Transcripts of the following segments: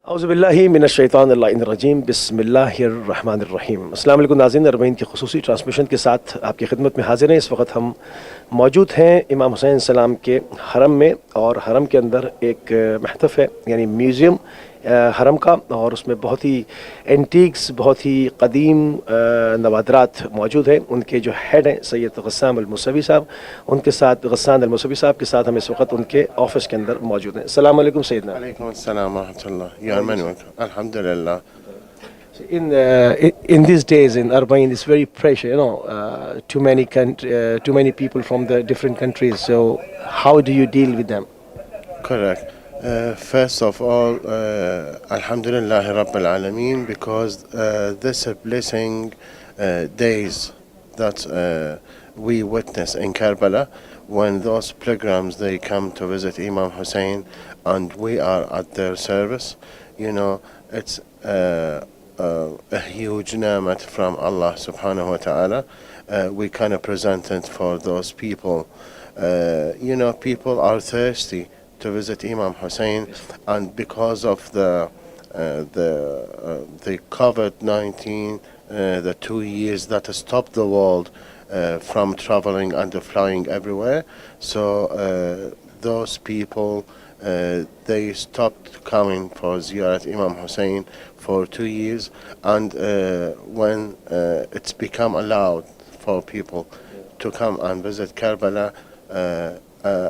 औज़ुबिल्लाहि मिनश्शैतानिर्रजीम बिस्मिल्लाहिर्रहमानिर्रहीम। अस्सलाम वालेकुम नाज़रीन, अरबईन की खुसूसी ट्रांसमिशन के साथ आपकी खिदमत में हाजिर हैं। इस वक्त हम मौजूद हैं इमाम हुसैन सलाम के हरम में, और हरम के अंदर एक महतफ़ है, यानी म्यूज़ियम हरम का, और उसमें बहुत ही एंटीक्स, बहुत ही क़दीम नवादरात मौजूद हैं। उनके जो हेड हैं सैयद ग़स्सान अल-मूसवी साहब, उनके साथ ग़स्सान अल-मूसवी साहब के साथ हम इस वक्त उनके ऑफिस के अंदर मौजूद हैं। अस्सलाम वालेकुम सैयदना। Alaikum assalam wa rahmatullah. Ya man, alhamdulillah. In these days in Arbain, it's very pressure, too many people from the different countries. So how do you deal with them? Correct. First of all, alhamdulillah Rabbil Alameen, because this blessing days that we witness in Karbala, when those pilgrims they come to visit Imam Hussain and we are at their service, it's a huge ni'mat from Allah subhanahu wa ta'ala. We kind of present it for those people. People are thirsty to visit Imam Hussain, and because of the COVID-19, the 2 years that stopped the world from traveling and flying everywhere, so those people they stopped coming for Ziyarat Imam Hussain for 2 years, and when it's become allowed for people to come and visit Karbala,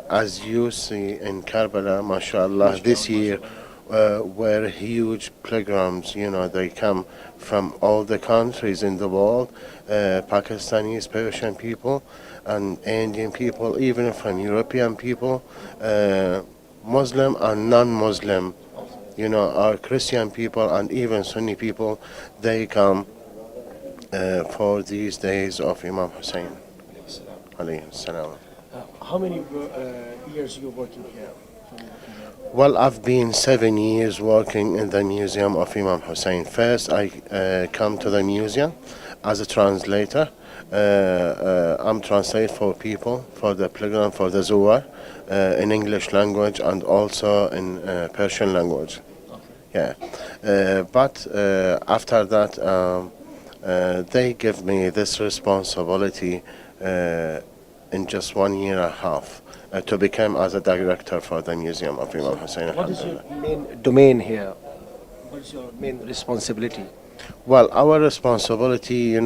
as you see in Karbala, mashallah, this year were huge pilgrims. They come from all the countries in the world, Pakistanis, Persian people, and Indian people, even from European people, Muslim and non-Muslim, our Christian people and even Sunni people. They come for these days of Imam Hussain. Alayhi salam. How many years you working here? Well, I've been 7 years working in the Museum of Imam Hussain. First, I come to the museum as a translator. I'm translate for people, for the pilgrim, for the Zuwar, in English language and also in Persian language. Yeah, but after that, they give me this responsibility in just 1 year and a half to become as a director for the Museum of Imam Hussain. What is your main domain here? What is your main responsibility? Well, our responsibility,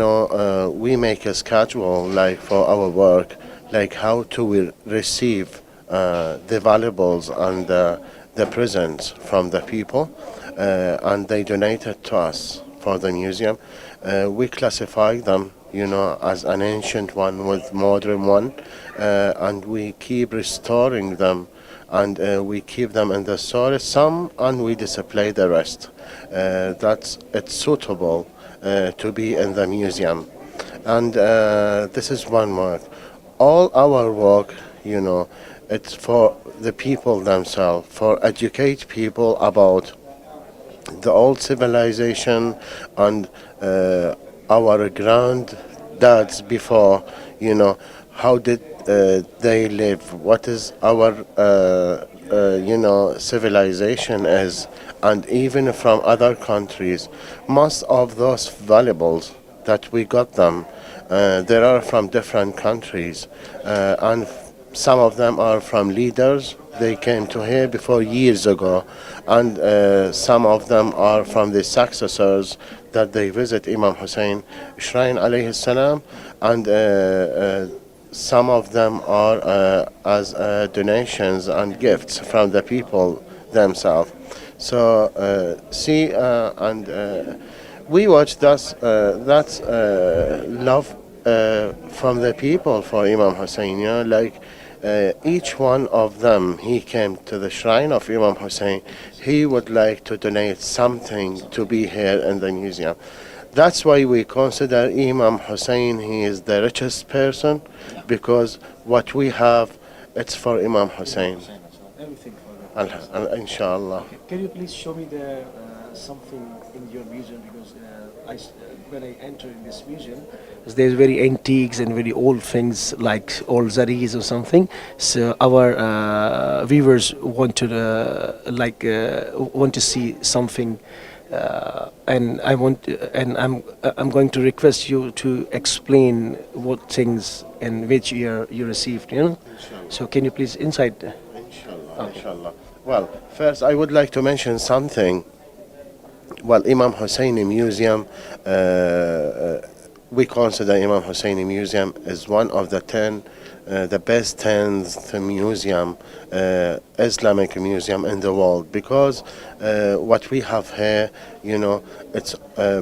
we make a schedule like for our work, like how to receive the valuables and the presents from the people, and they donate it to us for the museum. We classify them, as an ancient one with modern one, and we keep restoring them, and we keep them in the storage, some, and we display the rest. That's it's suitable to be in the museum, and this is one work. All our work, it's for the people themselves, for educate people about the old civilization and our granddads before, how did they live, what is our civilization is, and even from other countries. Most of those valuables that we got them, there are from different countries, and some of them are from leaders. They came to here before years ago, and some of them are from the successors that they visit Imam Hussain Shrine alayhi salam, and some of them are as donations and gifts from the people themselves. So and we watch that's love from the people for Imam Hussain. Like each one of them, he came to the shrine of Imam Hussain. He would like to donate something to be here in the museum. That's why we consider Imam Hussain, he is the richest person, because what we have, it's for Imam Hussain. Everything for them. Inshallah. Can you please show me something in your museum because when I enter in this museum, there's very antiques and very old things like old zaris or something. So our viewers want to want to see something, and I'm going to request you to explain what things and which year you received. Inshallah. So can you please inside? Inshallah. Inshallah. Well, first I would like to mention something. Well, Imam Hussain Museum, we consider Imam Hussain Museum as one of the the best 10th museum, Islamic museum in the world, because what we have here, it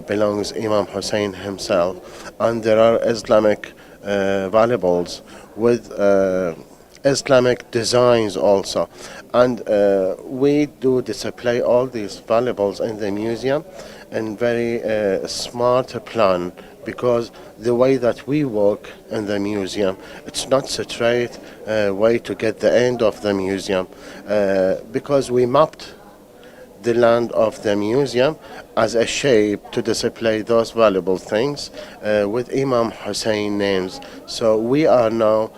belongs Imam Hussain himself, and there are Islamic valuables with Islamic designs also, and we do display all these valuables in the museum in very smart plan, because the way that we work in the museum, it's not straight way to get the end of the museum, because we mapped the land of the museum as a shape to display those valuable things with Imam Hussain names. So we are now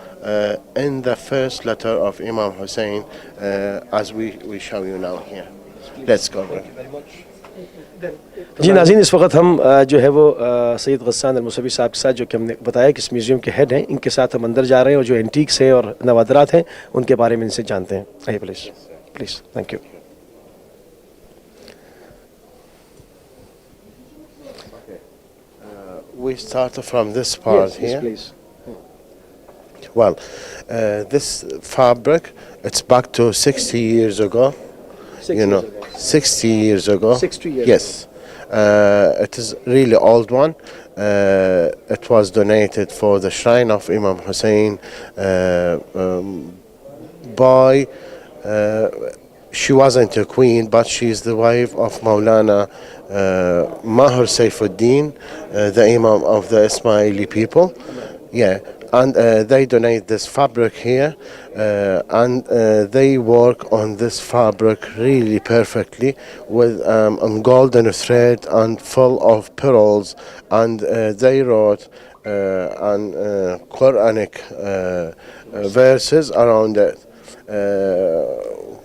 in the first letter of Imam Hussain, as we show you now here. Let's go. Thank you very much. जी नाज़रीन, इस वक्त हम जो है वो सैयद गस्सान अल-मूसवी साहब के साथ, जो कि हमने बताया कि इस म्यूज़ियम के हेड हैं, इनके साथ हम अंदर जा रहे हैं और जो एंटीक्स हैं और नवादरात हैं उनके बारे में इनसे जानते हैं. आइए please. Please. Thank you. We start from this part here. Yes, please. Well, this fabric, it's back to 60 years ago. 60 years ago. 60 years. Yes. It is really old one. It was donated for the shrine of Imam Hussain by, she wasn't a queen, but she's the wife of Maulana Mahir Saifuddin, the Imam of the Ismaili people. Yeah. And they donate this fabric here, and they work on this fabric really perfectly with golden thread and full of pearls, and they wrote Quranic verses around it.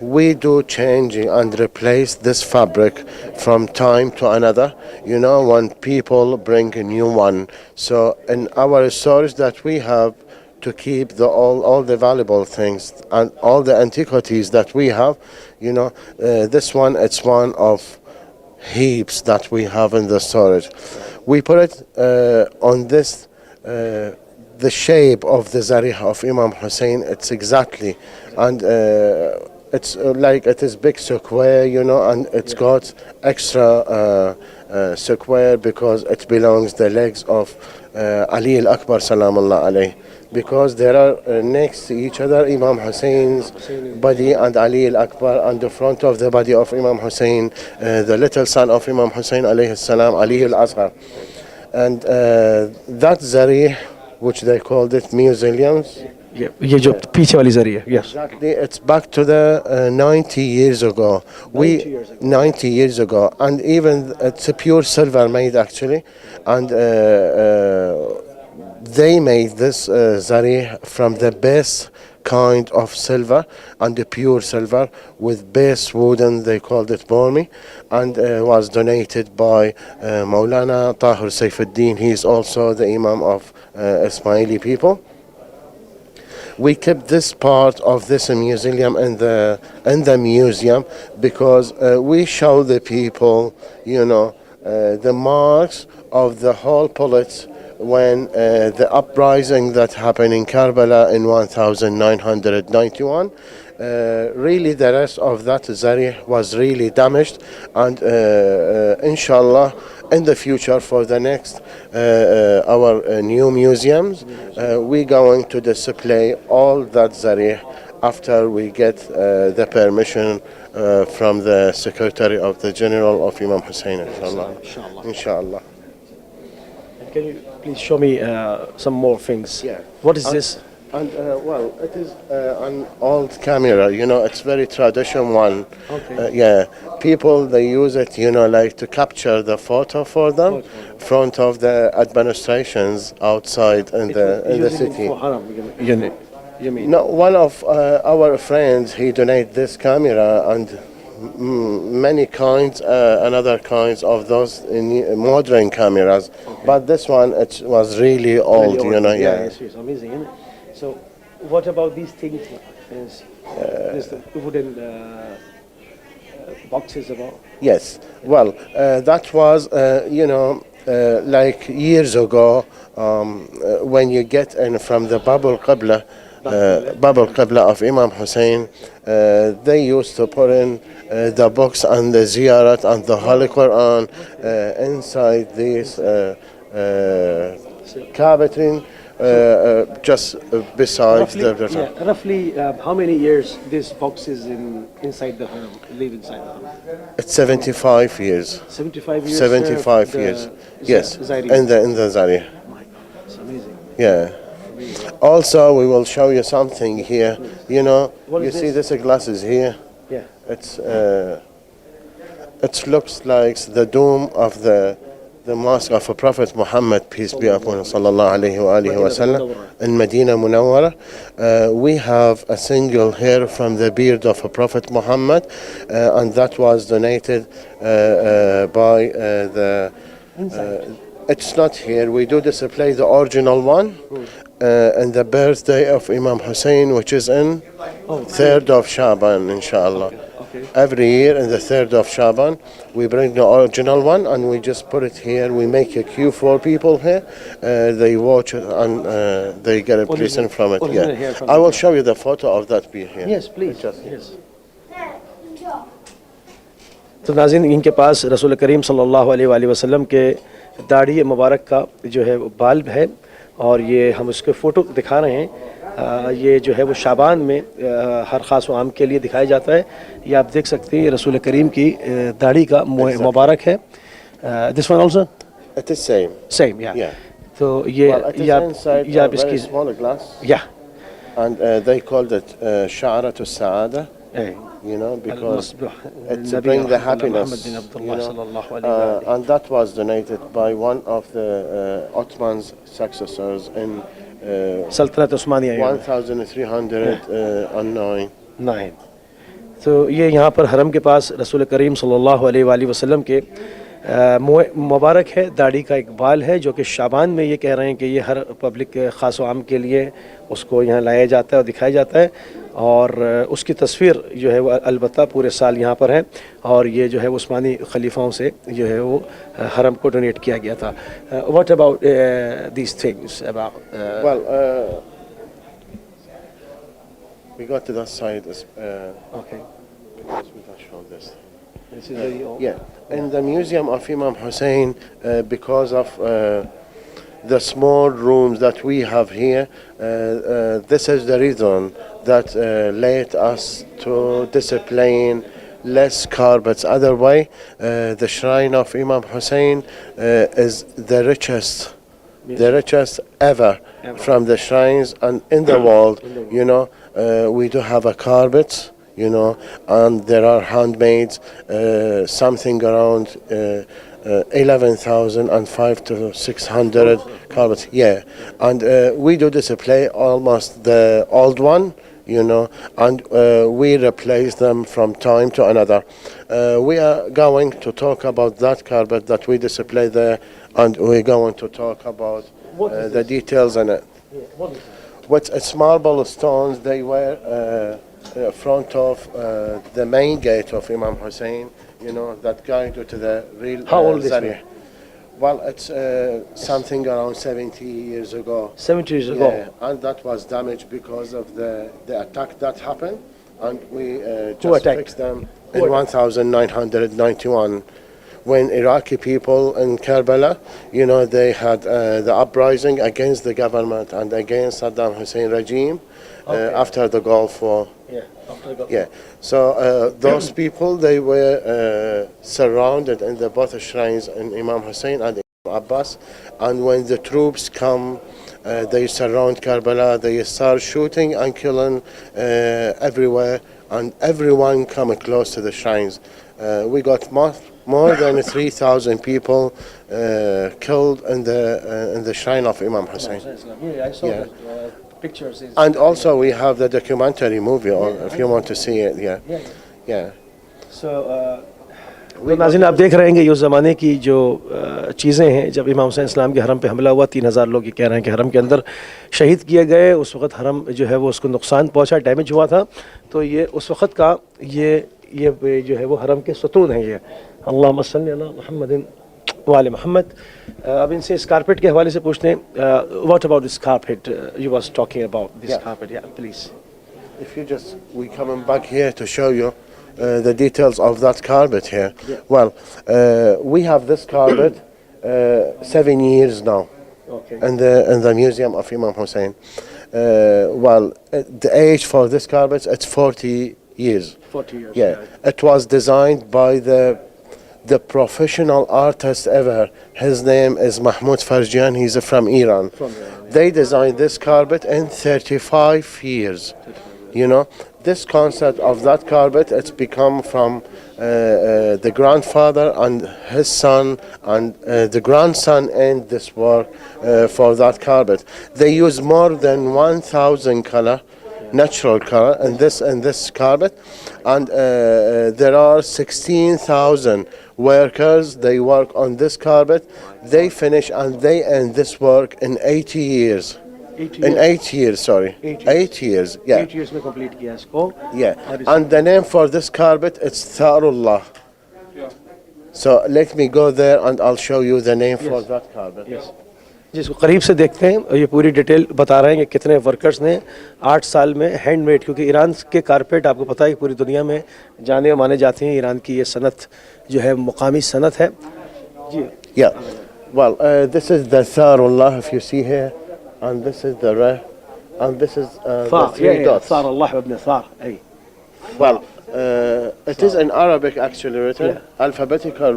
We do change and replace this fabric from time to another, when people bring a new one. So in our storage that we have to keep all the valuable things and all the antiquities that we have, this one, it's one of heaps that we have in the storage. We put it on this, the shape of the Zarih of Imam Hussain, it's exactly, and it's like it is big square, and it's got extra square because it belongs the legs of Ali al-Akbar salamullah alayh, because there are next to each other Imam Hussein's body and Ali al-Akbar, and the front of the body of Imam Hussain, the little son of Imam Hussain alayhi salam, Ali al-Asghar. And that Zarih, which they called it mausoleums. ये जो पीछे वाली जरी है. Yes. Exactly, it's back to the 90 years ago. 90 years ago, and even it's a pure silver made actually, and they made this zari from the best kind of silver, and the pure silver with base wooden, they called it Burmi, and was donated by Maulana Tahir Saifuddin. He is also the Imam of Ismaili people. We kept this part of this museum in the museum because we show the people, the marks of the whole bullets when the uprising that happened in Karbala in 1991. Really, the rest of that Zari was really damaged, and inshallah, in the future for the next our new museums, we're going to display all that Zari after we get the permission from the Secretary of the General of Imam Hussain, inshallah. Inshallah. Can you please show me some more things? Yeah. What is this? And well, it is an old camera, you know, it's very traditional one. Okay. Yeah, people they use it, you know, like to capture the photo for them, front of the administrations outside in the city. For haram, you mean? No, one of our friends he donated this camera and many kinds, another kinds of those modern cameras, but this one it was really old, Really you know. Yeah, Yeah. it's amazing, isn't it? So, what about these things? Is this wooden boxes about? Yes. Well, that was, you know, like years ago, when you get in from the Babul Qibla of Imam Hussain, they used to put in the books and the ziyarat and the Holy Quran inside these cavity, just besides Roughly, how many years this box is inside the haram? Live inside the haram? It's 75 years. 75 years. 75 years. Yes. Zairi. In the Zari. My God, it's amazing. Yeah. Also, we will show you something here. You know, What you is see this glasses here. Yeah. It's it looks like the dome of the mosque of Prophet Muhammad, peace be upon him, sallallahu alaihi wasallam, in Medina Munawwara. We have a single hair from the beard of Prophet Muhammad, and that was donated by the. It's not here. We do display the original one, and the birthday of Imam Hussain, which is in 3rd of Shaban, inshallah. Okay. Every year in the 3rd of Shaban, we bring the original one and we just put it here. We make a queue for people here. They watch it and they get a blessing from it. Yeah. I will show you the photo of that beer here. Yes, please. Yes. तो नाज़रीन इनके पास रसूल करीम सल्लल्लाहु अलैहि वसल्लम के दाढ़ी मुबारक का जो है वो बाल्ब है और ये हम उसके फ़ोटो दिखा रहे हैं। ये जो है वो शाबान में हर ख़ास व आम के लिए दिखाया जाता है। ये आप देख सकते हैं ये रसूल करीम की दाढ़ी का मुबारक है। This one also It is same. या तो ये आप इसकी smaller glass. या And they called it Sha'arat al-Sa'ada. You know, because it brings the happiness, you know, and that was donated by one of the Ottoman's successors in सल्तनत उस्मानिया 1309. तो ये यहाँ पर हरम के पास रसूल करीम सल्लल्लाहु अलैहि वसल्लम के मुबारक है दाढ़ी का एक बाल है जो कि शाबान में ये कह रहे हैं कि ये हर पब्लिक ख़ास आम के लिए उसको यहाँ लाया जाता है और दिखाया जाता है और उसकी तस्वीर जो है वो अलबत्ता पूरे साल यहाँ पर है और ये जो है उस्मानी खलीफाओं से जो है वो हरम को डोनेट किया गया था। What about these things about well we got to that side okay because we can show this. This is very old. Yeah, in the museum of Imam Hussain, because of the small rooms that we have here, this is the reason that led us to discipline less carpets. Other way, the shrine of Imam Hussain is the richest ever from the shrines and in the world. You know, we do have a carpet. You know, and there are handmaids, something around 11,005 to 600 carpets. Yeah, and we do display almost the old one, you know, and we replace them from time to another. We are going to talk about that carpet that we display there, and we're going to talk about the details in it. What is it? It's marble stones. They were front of the main gate of Imam Hussain, you know, that guide you to the real. How old is it? Well, it's something around 70 years ago. 70 years ago. Yeah, and that was damaged because of the attack that happened, and we Who just fixed them in 1991. When Iraqi people in Karbala, you know, they had the uprising against the government and against Saddam Hussein regime after the Gulf War. Yeah, after the Gulf. Yeah, so those people, they were surrounded in the both shrines in Imam Hussain and Imam Abbas, and when the troops come They surround Karbala. They start shooting and killing everywhere, and everyone come close to the shrines. We got more than 3,000 people killed in the shrine of Imam Hussain. Yeah, I saw the pictures. And also we have the documentary movie, if you want to see it. Yeah. So तो नाज़रीन आप देख रहे हैं कि उस ज़माने की जो चीज़ें हैं, जब इमाम हुसैन इस्लाम के हरम पे हमला हुआ 3,000 लोग ये कह रहे हैं कि हरम के अंदर शहीद किए गए। उस वक़्त हरम जो है वो उसको नुकसान पहुंचा, डैमेज हुआ था। तो ये उस वक़्त का ये जो है वो हरम के सतून हैं। ये अल्लाहुम्मा सल्ली अला मुहम्मदिन व आले मोहम्मद। अब इनसे इस कारपेट के हवाले से पूछते हैं, what about this carpet you was talking about this carpet, या please. If you just, we coming back here to show you the details of that carpet here. Yeah. Well, we have this carpet 7 years now in the museum of Imam Hussain. The age for this carpet, it's 40 years. 40 years. Yeah. It was designed by the professional artist ever. His name is Mahmoud Farjan. He's from Iran. They designed this carpet in 35 years. You know, this concept of that carpet, it's become from the grandfather and his son and the grandson in this work for that carpet. They use more than 1,000 color, natural color in this carpet, and there are 16,000 workers. They work on this carpet. They finish and they end this work in 80 years. 8 years, sorry. 8 years, yeah. 8 years में complete किया इसको. Yeah, and the name for this carpet is Tharullah. So let me go there and I'll show you the name for that carpet. Yes. जिसको करीब से देखते हैं, ये पूरी डिटेल बता रहे हैं कि कितने वर्कर्स ने 8 साल में हैंडमेड, क्योंकि ईरान के कारपेट आपको पता है कि पूरी दुनिया में जाने माने जाते हैं। ईरान की ये सनत जो है मुकामी सनत है जी। Yeah, well, this is the Tharullah, if you see here, and this is the Ra, and this is the 3 dots. Thar Allah ibn Thar. Well, it is in Arabic actually written, alphabetical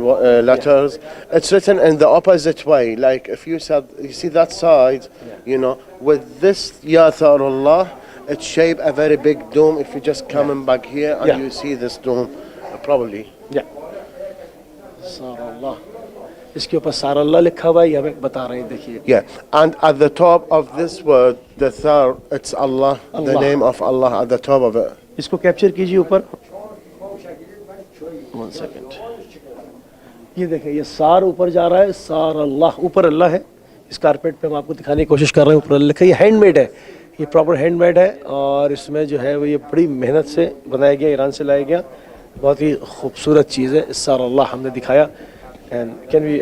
letters. It's written in the opposite way. Like if you see that side, you know, with this Ya Tharullah, it shaped a very big dome. If you just coming back here and you see this dome, probably. Yeah. Sarallah. इसके ऊपर सारल्लाह लिखा हुआ है, ये हमें बता रहे हैं, देखिए। Yeah, and at the top of this word, the Thar, it's Allah, the name of Allah at the top of it. इसको कैप्चर कीजिए ऊपर। 1 सेकंड। ये देखिए, ये सार ऊपर जा रहा है, सार अल्लाह, ऊपर अल्लाह है। इस कारपेट पे हम आपको दिखाने की कोशिश कर रहे हैं, ऊपर अल्लाह लिखा है। ये हैंडमेड है, ये प्रॉपर हैंडमेड है, और इसमें जो है वो ये बड़ी मेहनत से बनाया गया, ईरान से लाया गया। बहुत ही खूबसूरत चीज़ है। सार अल्लाह हमने दिखाया। And can we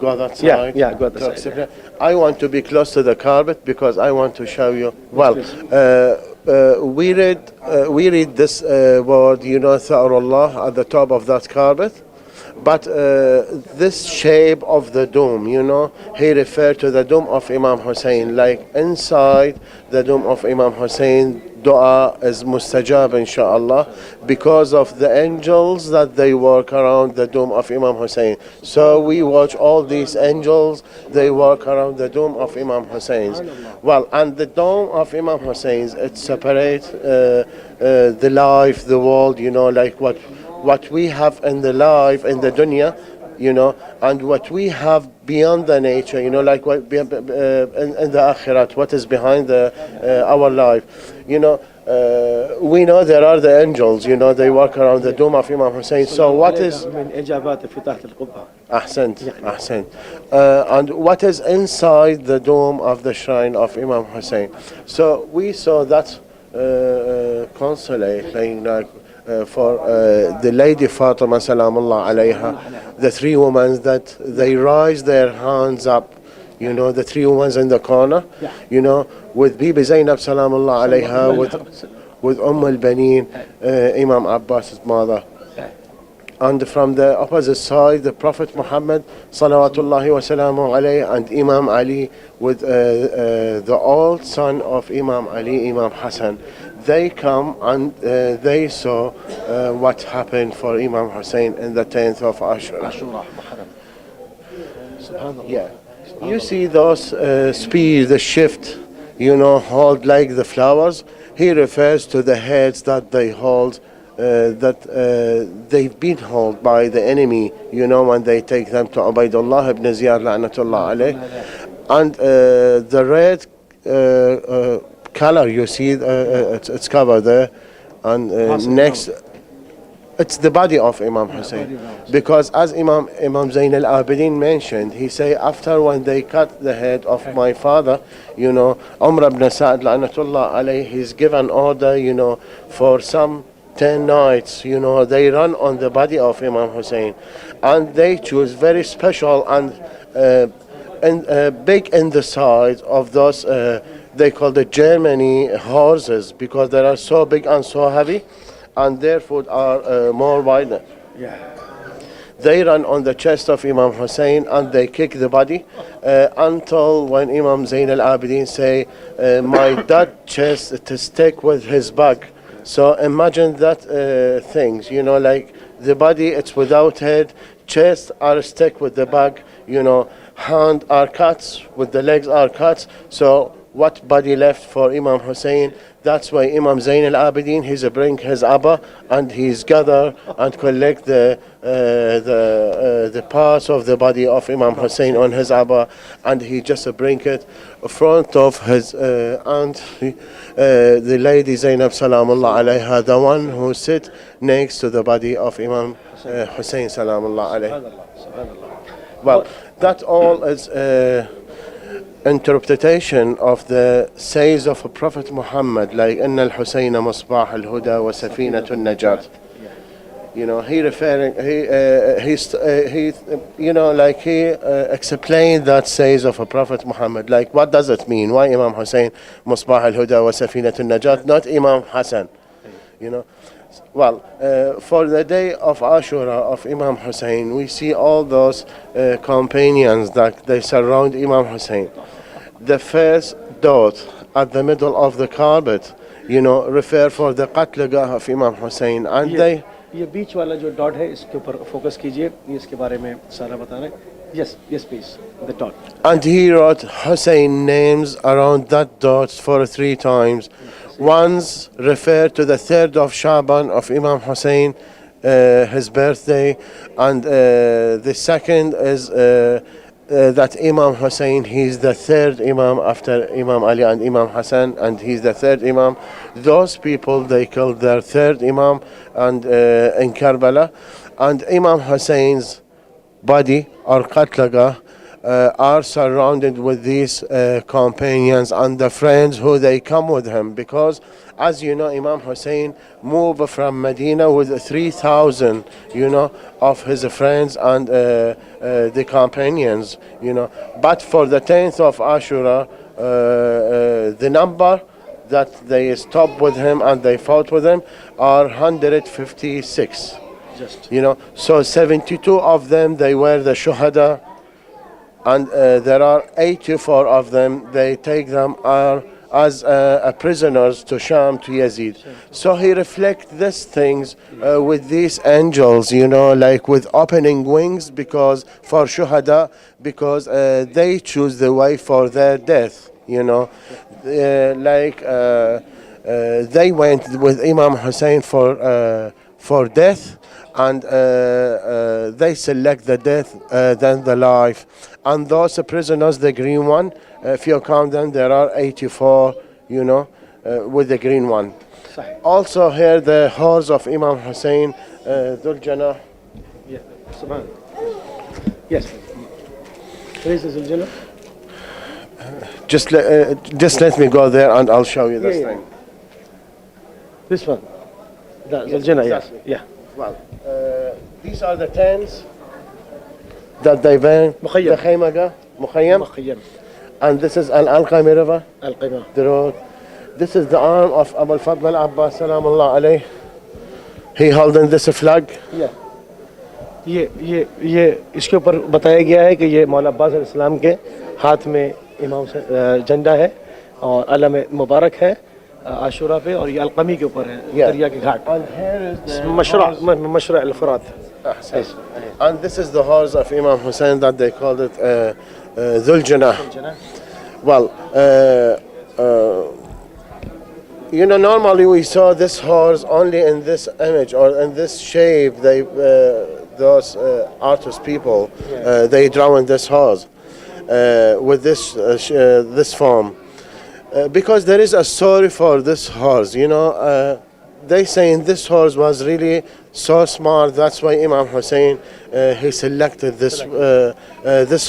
go that side? Yeah, go that side. I want to be close to the carpet because I want to show you. Well, we read this word, you know, Tha'urullah at the top of that carpet. But this shape of the dome, you know, he referred to the dome of Imam Hussain. Like inside the dome of Imam Hussain, dua is mustajab inshallah, because of the angels that they work around the dome of Imam Hussain. So we watch all these angels, they work around the dome of Imam Hussein's. Well, and the dome of Imam Hussein's, it separates the life, the world, you know, like what we have in the life, in the dunya, you know, and what we have beyond the nature, you know, like what in the akhirat, what is behind our life, you know. We know there are the angels, you know, they walk around the dome of Imam Hussain. So what is Ahsant. And what is inside the dome of the shrine of Imam Hussain? So we saw that consulate, like for the lady Fatima salamullah alayha, the 3 women that they raise their hands up, you know, the 3 women in the corner, you know, with Bibi Zainab salamullah alayha, with al-Baneen, Imam Abbas's mother. And from the opposite side, the Prophet Muhammad salawatullahi wa salamu alayhi, and Imam Ali with the old son of Imam Ali, Imam Hussain. They come and they saw what happened for Imam Hussain in the 10th of Ashura. Subhanallah. Yeah. You see those spears, the shift, hold like the flowers. He refers to the heads that they hold, that they've been held by the enemy, when they take them to Ubaydullah ibn Ziyad la'natullah alayh. And the red color, you see, it's covered there. And next, it's the body of Imam Hussain. Because as Imam Zain al-Abidin mentioned, he say after when they cut the head of my father, Umar ibn Sa'd la'natullah alayh, he's given order, for some 10 nights, they run on the body of Imam Hussain. And they choose very special and big in the size of those, they call the Germany horses, because they are so big and so heavy, and their foot are more wider. Yeah. They run on the chest of Imam Hussain and they kick the body until when Imam Zain al-Abidin say, my dad chest to stick with his back. So imagine that things, like the body, it's without head, chest are stuck with the back, hand are cut, with the legs are cut. So what body left for Imam Hussain? That's why Imam Zain al-Abidin, he's bring his Abba and he's gather and collect the parts of the body of Imam Hussain on his Abba, and he just bring it in front of his aunt, the lady Zainab Salamullah alayha, the one who sit next to the body of Imam Hussain Salamullah alayhi. Well, that all is interpretation of the sayings of Prophet Muhammad, like "Inna al-Husayna Musbah al-Huda wa Safinatu al-Najat." He referring, he explained that sayings of a Prophet Muhammad. Like, what does it mean? Why Imam Hussain Musbah al-Huda wa Safinatu al-Najat, not Imam Hassan? Well, for the day of Ashura of Imam Hussain, we see all those companions that they surround Imam Hussain. The first dot at the middle of the carpet, refer for the qatl of Imam Hussain, and they. ये बीच वाला जो dot है इसके ऊपर focus कीजिए, इसके बारे में सारा बता रहे हैं. Yes, please, the dot. And he wrote Hussain names around that dot for 3 times. Once refer to the 3rd of Shaban of Imam Hussain, his birthday, and the second is that Imam Hussain, he's the 3rd Imam after Imam Ali and Imam Hassan, and he's the 3rd Imam. Those people, they killed their 3rd Imam and in Karbala, and Imam Hussein's body or Qatlaga are surrounded with these companions and the friends who they come with him, because as you know, Imam Hussain moved from Medina with 3,000 of his friends and the companions, but for the 10th of Ashura, the number that they stopped with him and they fought with him are 156. So 72 of them, they were the shuhada, and there are 84 of them, they take them as prisoners to Sham, to Yazid. So he reflects these things with these angels, like with opening wings, because for shuhada, because they choose the way for their death, they went with Imam Hussain for death, and they select the death than the life. And those prisoners, the green one, if you count them, there are 84, with the green one. Also here, the horse of Imam Hussain, Dhul Janah. Yeah, Subhan. Yes. Where is Dhul Janah? Just let me go there and I'll show you this thing. This one. Dhul Janah, yes. Yeah. Well, these are the tents that they wear. The Khaymaga, Mukhayyam. And this is Al-Qami River. The road. This is the arm of Abu al-Fadl al-Abbas salamullah alayh. He holding this flag. Yeah. ये इसके ऊपर बताया गया है कि ये मौला अब्बास अलैहिस्सलाम के हाथ में इमाम से झंडा है और अलम मुबारक है आशुरा पे, और ये अलक़मी के ऊपर है, दरिया के घाट. मशरा अल-फ़ुरात. And this is the horse of Imam Hussain that they called it Dhul Janah. Well, you know, normally we saw this horse only in this image or in this shape. They, those artist people, they draw in this horse with this form. Because there is a story for this horse, you know. They saying this horse was really so smart. That's why Imam Hussain he selected this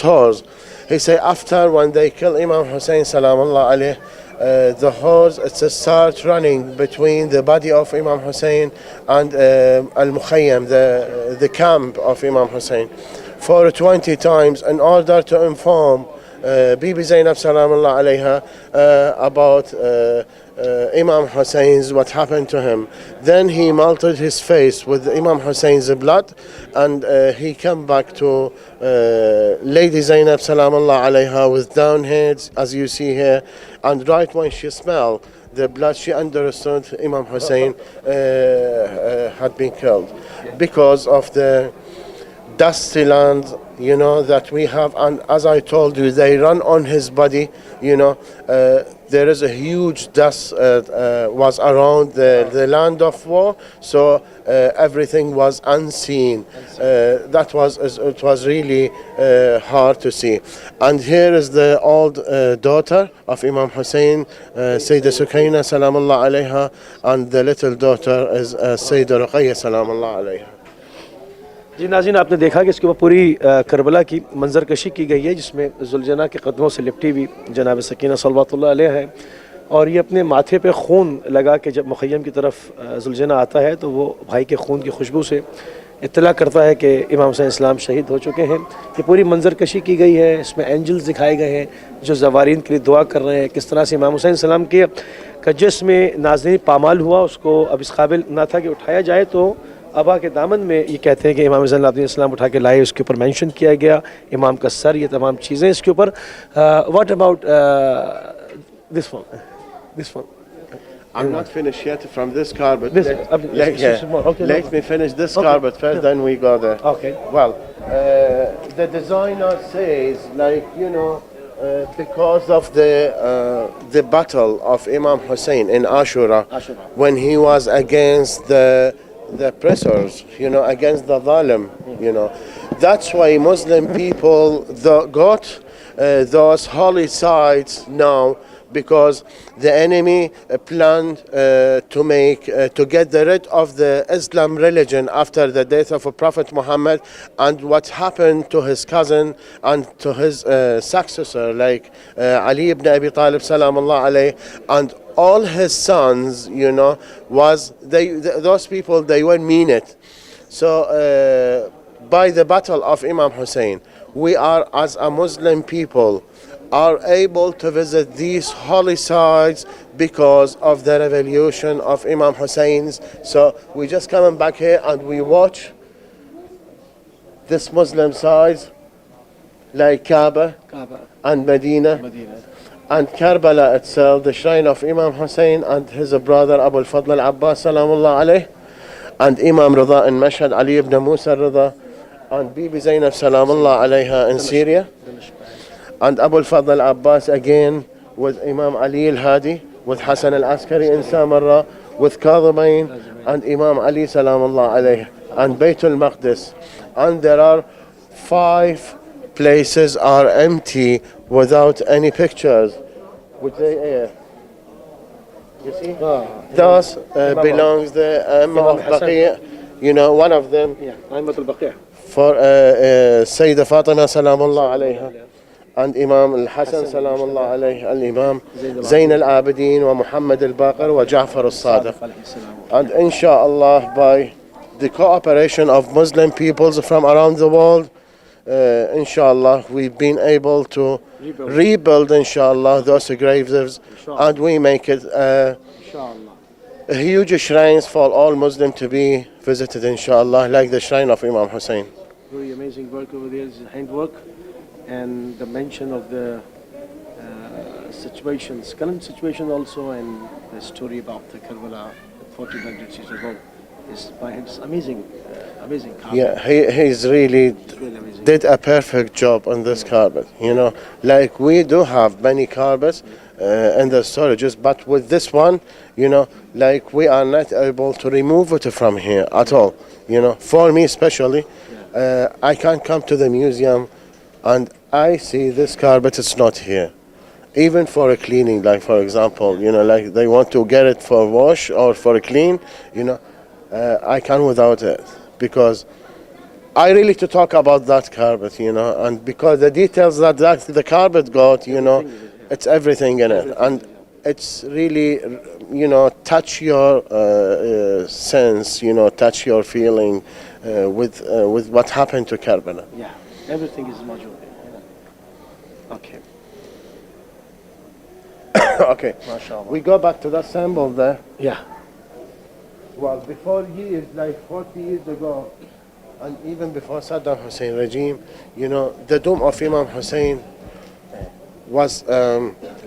horse. He say after when they kill Imam Hussain salamullah alayh, the horse start running between the body of Imam Hussain and al-Mukhayyam, the camp of Imam Hussain, for 20 times in order to inform Bibi Zainab salamullah alayha about Imam Hussein's what happened to him. Then he melted his face with Imam Hussein's blood, and he came back to Lady Zainab salamullah alayha with down heads, as you see here. And right when she smelled the blood, she understood Imam Hussain had been killed because of the dusty land, you know, that we have. And as I told you, they run on his body, you know. There is a huge dust was around the land of war, so everything was unseen. It was really hard to see. And here is the old daughter of Imam Hussain, Sayyidah Sukaina salamullah alayha, and the little daughter is Sayyidah Ruqayya salamullah alayha. जी नाज़रीन, आपने देखा कि इसके ऊपर पूरी Karbala की मंजर कशी की गई है, जिसमें जुलजना के कदमों से लिपटी हुई जनाब सकीना सल्लल्लाहु अलैहा है, और ये अपने माथे पे खून लगा के जब मुखय्यम की तरफ जुलजना आता है तो वो भाई के खून की खुशबू से इत्तला करता है कि इमाम हुसैन इस्लाम शहीद हो चुके हैं। ये पूरी मंजर कशी की गई है, इसमें एंजल्स दिखाए गए हैं जो ज़वारीन के लिए दुआ कर रहे हैं। किस तरह से इमाम हुसैन इस्लाम के जिस्म नाज़रीन पामाल हुआ, उसको अब इस काबिल ना था कि उठाया जाए, तो अबा के दामन में ये कहते हैं कि इमाम इस्लाम उठा के लाए, उसके ऊपर मेंशन किया गया इमाम का सर, ये तमाम चीज़ें इसके ऊपर। What about this one? I'm not finished yet from this carpet. Okay, let me finish this carpet first, then we go there. Okay. Well, the designer says, like, you know, because of the battle of Imam Hussain in Ashura, when he was against the pressers, you know, against the zalim, you know. That's why Muslim people got those holy sites now, because the enemy planned to get rid of the Islam religion after the death of Prophet Muhammad, and what happened to his cousin and to his successor, like Ali ibn Abi Talib salamullah alayhi, and all his sons, you know, those people, they won't mean it. So by the battle of Imam Hussain, we are, as a Muslim people, are able to visit these holy sites because of the revolution of Imam Hussein's. So we just coming back here and we watch this Muslim sites like Kaaba and Medina. And Karbala itself, the shrine of Imam Hussain and his brother Abu al-Fadl al-Abbas salamullah alayh, and Imam Raza in Mashhad, Ali ibn Musa Raza, and Bibi Zainab salamullah alayha in Syria, and Abu al-Fadl al-Abbas again with Imam Ali al-Hadi, with Hassan al-Askari in Samarra, with Qadhibain and Imam Ali salamullah alayh, and Baytul Maqdis. And there are 5 places are empty without any pictures, which they you see, those belongs the al-Baqi', you know, one of them for Sayyidah Fatima salamullah alayha, and Imam al-Hasan salamullah alayhi, al-Imam Zayn al-Abidin wa Muhammad al-Baqir wa Ja'far al-Sadiq. And inshallah, by the cooperation of Muslim peoples from around the world, inshallah, we've been able to rebuild inshallah those graves, and we make it a huge shrines for all Muslims to be visited inshallah, like the shrine of Imam Hussain. Very amazing work over there, handwork, and the mention of the situations, current situation also, and the story about the Karbala 1400 years ago is by him amazing. amazing. Yeah, he's really Amazing. did a perfect job on this carpet. You know, like we do have many carpets in the storages, but with this one, you know, like we are not able to remove it from here at all. You know, for me especially, I can't come to the museum and I see this carpet is not here. Even for a cleaning, like for example, you know, like they want to get it for wash or for a clean, you know, I can't without it because I really to talk about that carpet, you know, and because the details that the carpet got, you know, it's everything in it, and it's really, you know, touch your sense, you know, touch your feeling with what happened to Karbala. Yeah, everything is modular. Okay. Okay, MashaAllah. we go back to that symbol there. Yeah. Well, before years, like 40 years ago, and even before Saddam Hussein regime, you know, the dome of Imam Hussein was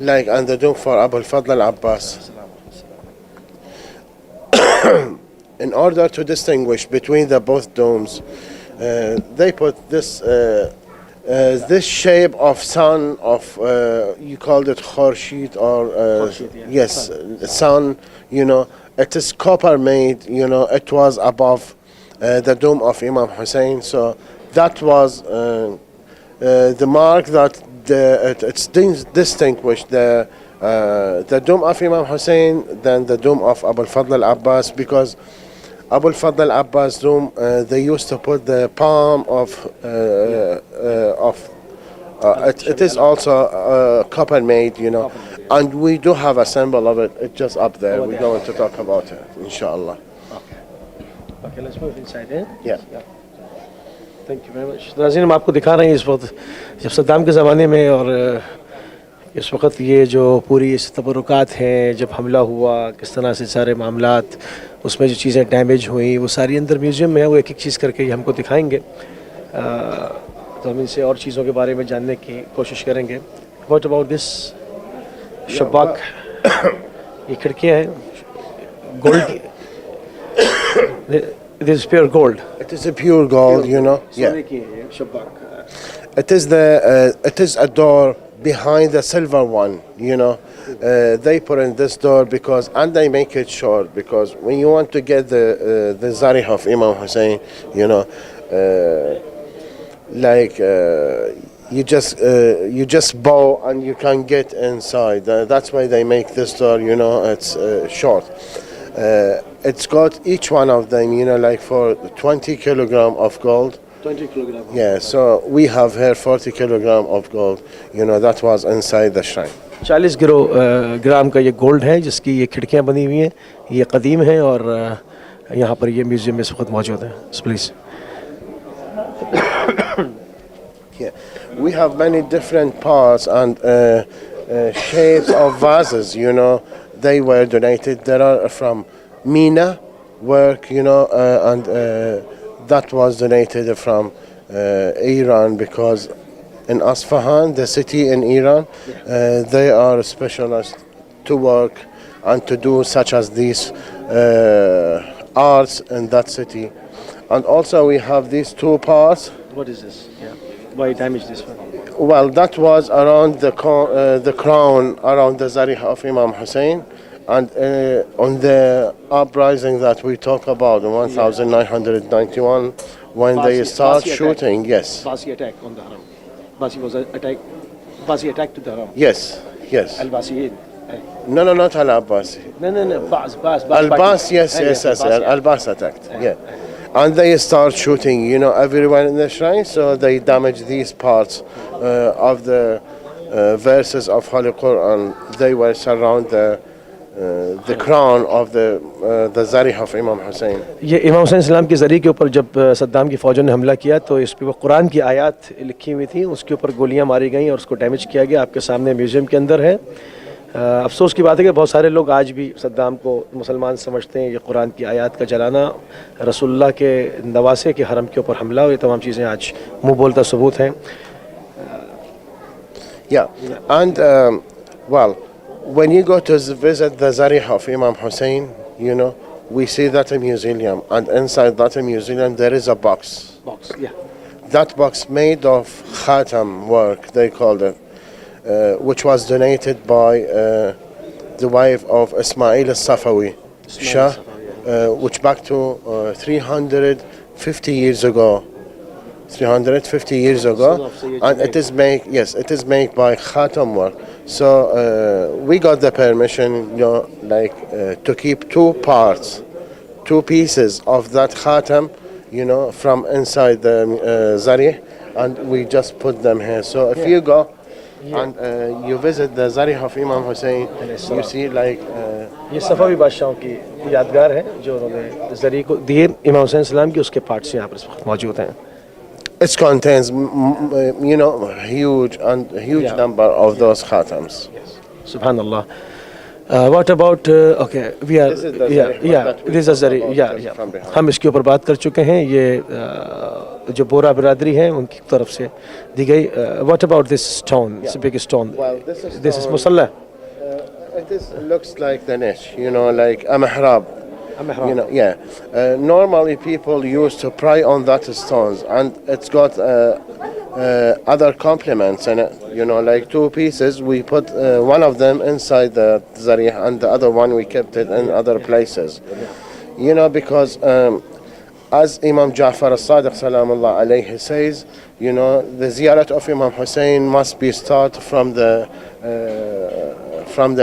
like, and the dome for Abu al-Fadl al-Abbas. In order to distinguish between the both domes, they put this shape of sun of you called it khorshid or Khorshid, yeah. yes, sun. You know, it is copper made. You know, it was above the dome of Imam Hussein. So that was the mark that it's distinguished the dome of Imam Hussein than the dome of Abu al-Fadl al-Abbas, because Abu al-Fadl al-Abbas dome, they used to put the palm of it is also copper made, you know, and we do have a symbol of it. It's just up there. We're going to talk about it, inshallah. Okay, let's move inside, eh? Yeah. Thank you very much. नाज़रीन, हम आपको दिखा रहे हैं इस वक्त जब सद्दाम के ज़माने में और इस वक्त ये जो पूरी इस तबरुकात हैं, जब हमला हुआ किस तरह से सारे मामलात उसमें जो चीज़ें डैमेज हुई वो सारी अंदर म्यूज़ियम में है, वो एक एक चीज़ करके ही हमको दिखाएंगे। तो हम इनसे और चीज़ों के बारे में जानने की कोशिश करेंगे। What about this शबाक? ये खिड़कियाँ हैं गोल्ड की। It is pure gold. It is a pure gold, you know. Yeah. It is a door behind the silver one, you know. They put in this door because, and they make it short because when you want to get the Zarih of Imam Hussein, you know, like you just bow and you can get inside. That's why they make this door, you know. It's short. It's got each one of them, you know, like for 20 kilogram of gold. 20 kilogram. Yeah, so we have here 40 kilogram of gold, you know, that was inside the shrine. 40 ग्राम का ये gold है जिसकी ये खिड़कियाँ बनी हुई हैं, ये कदीम है और यहाँ पर ये म्यूज़ियम में इस वक्त मौजूद है। Please. Yeah, we have many different parts and shapes of vases, you know. They were donated. There are from Mina work, you know, and that was donated from Iran because in Asfahan, the city in Iran, they are specialized to work and to do such as these arts in that city. And also we have these two parts. What is this? Yeah. Why damage this one? Well, that was around the crown, around the Zarih of Imam Hussein, and on the uprising that we talk about in 1991, when they start shooting, attack. yes. Basi attack on the Haram. Basi was attack. Basi attack to the Haram. Yes, yes. Al-Basiyin. No, not Al-Abbasi. No. Bas. Al-Bas, yes. Al-Bas attacked, yeah. And they start shooting, you know, everyone in the shrine, so they damage these parts of the verses of Holy Quran. They were surround the crown of the Zarih of Imam Hussein. ये इमाम हुसैन सलाम के ज़रिए के ऊपर जब सद्दाम की फ़ौजों ने हमला किया तो इस पे वो कुरान की आयत लिखी हुई थी, उसके ऊपर गोलियां मारी गईं और उसको डैमेज किया गया। आपके सामने म्यूज़ियम के अंदर है। अफसोस की बात है कि बहुत सारे लोग आज भी सद्दाम को मुसलमान समझते हैं। ये कुरान की आयत का जलाना, रसूलुल्लाह के नवासे के हरम के ऊपर हमला, ये तमाम चीज़ें आज मुँह बोलता सबूत हैं। Yeah, and well, when you go to visit the Zarih of Imam Hussein, you know, we see that a museum, and inside that museum there is a box. Box, yeah. That box made of khatam work, they called it, which was donated by the wife of Ismail al-Safawi, Shah, which back to 350 years ago. 350 years ago, and it is made, yes, it is made by khatam work. So we got the permission, you know, like to keep two parts, two pieces of that khatam, you know, from inside the zari, and we just put them here. So if you go and you visit the zari of Imam Hussain, you see like ये सफ़ावी बादशाहों की यादगार है जो उन्होंने ज़री को दिए इमाम हुसैन सलाम की, उसके पार्ट्स यहाँ पर इस वक्त मौजूद हैं. it contains, you know, huge number of those khatams. Yes. Subhanallah. What about okay, we are, This is the this is the हम इसके ऊपर बात कर चुके हैं. ये जो बोरा बिरादरी है उनकी तरफ से दी गई. What about this stone? It's a big stone. Well, this is musalla. Looks like the niche, you know, like a mihrab. You know, yeah. Normally people used to pray on that stones, and it's got other complements in it. You know, like two pieces. We put one of them inside the zariyah, and the other one we kept it in other places. You know, because as Imam Ja'far al-Sadiq salamullah alayhi says, you know, the ziyarat of Imam Hussain must be started from the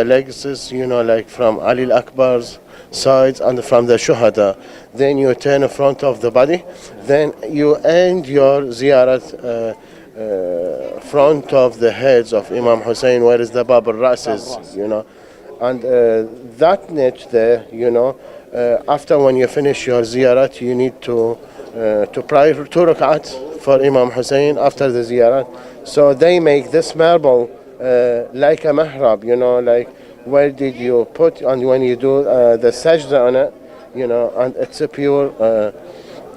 legacies, you know, like from Ali al-Akbar's sides and from the shuhada. Then you turn in front of the body. Then you end your ziyarat front of the heads of Imam Hussain, where is the Bab al-Rasis, you know. And that niche there, you know, after when you finish your ziyarat, you need to pray 2 rak'at for Imam Hussain after the ziyarat. So they make this marble like a mihrab, you know, like where did you put, and when you do the sajda on it, you know, and it's a pure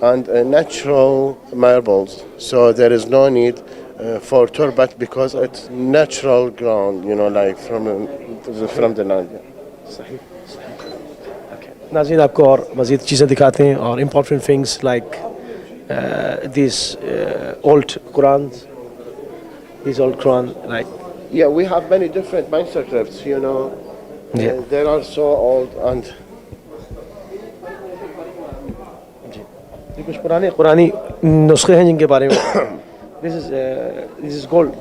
and natural marbles. So there is no need for turbat because it's natural ground, you know, like from the land. सही. नाज़रीन आपको और मज़ीद चीज़ें दिखाते हैं और important things like these old Qurans, like. Yeah, we have many different manuscripts, you know. Yeah. They are so old and. ये कुछ पुरानी नुस्खे हैं जिनके बारे में. This is gold.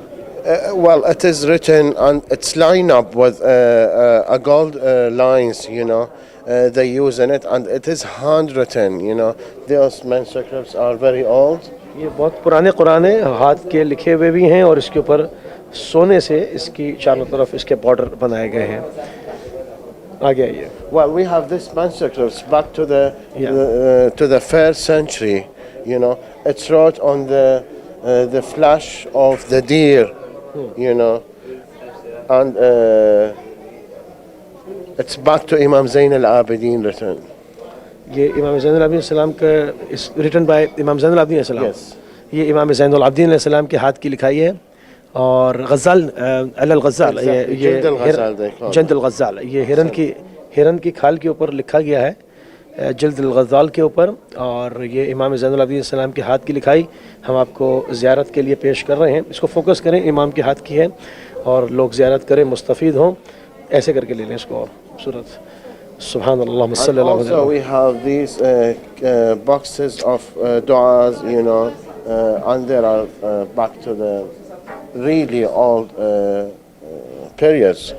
Well, it is written and it's lined up with a gold lines, you know. They use in it, and it is handwritten, you know. Those manuscripts are very old. ये बहुत पुराने कुरान हैं, हाथ के लिखे हुए भी हैं और इसके ऊपर सोने से इसकी चारों तरफ इसके बॉर्डर बनाए गए हैं. आगे आइए. Well, we have this manuscripts back to the 1st century, you know. It's wrote on the flesh of the deer, you know, and it's back to Imam Zain al-Abidin written. ये इमाम ज़ैनुल आबिदीन सलाम का is written by इमाम ज़ैनुल आबिदीन सलाम. Yes. ये इमाम ज़ैनुल आबिदीन सलाम के हाथ की लिखाई है और गज़ाल अल-गज़ाल ये जल्द अल-गज़ाल ये हिरन की खाल के ऊपर लिखा गया है, जल्द अल-गज़ाल के ऊपर. और ये इमाम ज़ैनुल आबिदीन सलाम के हाथ की लिखाई हम आपको ज़ियारत के लिए पेश कर रहे हैं. इसको फोकस करें, इमाम के हाथ की है और लोग ज़ियारत करें, मुस्तफ़ीद हों, ऐसे करके ले लें इसको. सूरत Subhanallah. And also we have these boxes of du'as, you know, and there are back to the really old periods.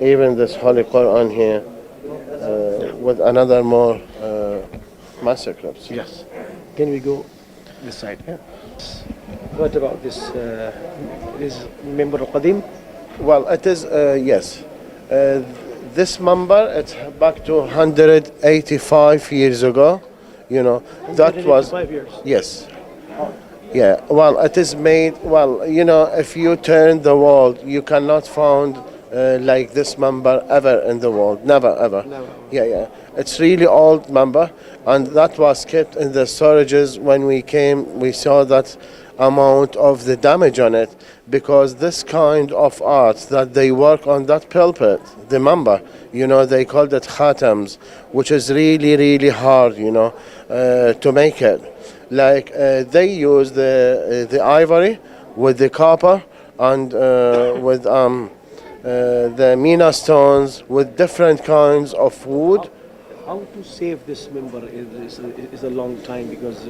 Even this Holy Quran here with another more manuscripts. Yes. Can we go this side? Yeah. What about this member al-Qadim? Well, it is, yes. This member, it's back to 185 years ago, you know. That was 185 years. Yes. Yeah. Well, it is made. Well, you know, if you turn the wall, you cannot find like this member ever in the world. Never ever. Never. Yeah. It's really old member, and that was kept in the storages. When we came, we saw that amount of the damage on it, because this kind of art that they work on that pulpit, the member, they called it khatams, which is really, really hard, to make it. Like they use the ivory with the copper and with the mina stones with different kinds of wood. How to save this member is a long time, because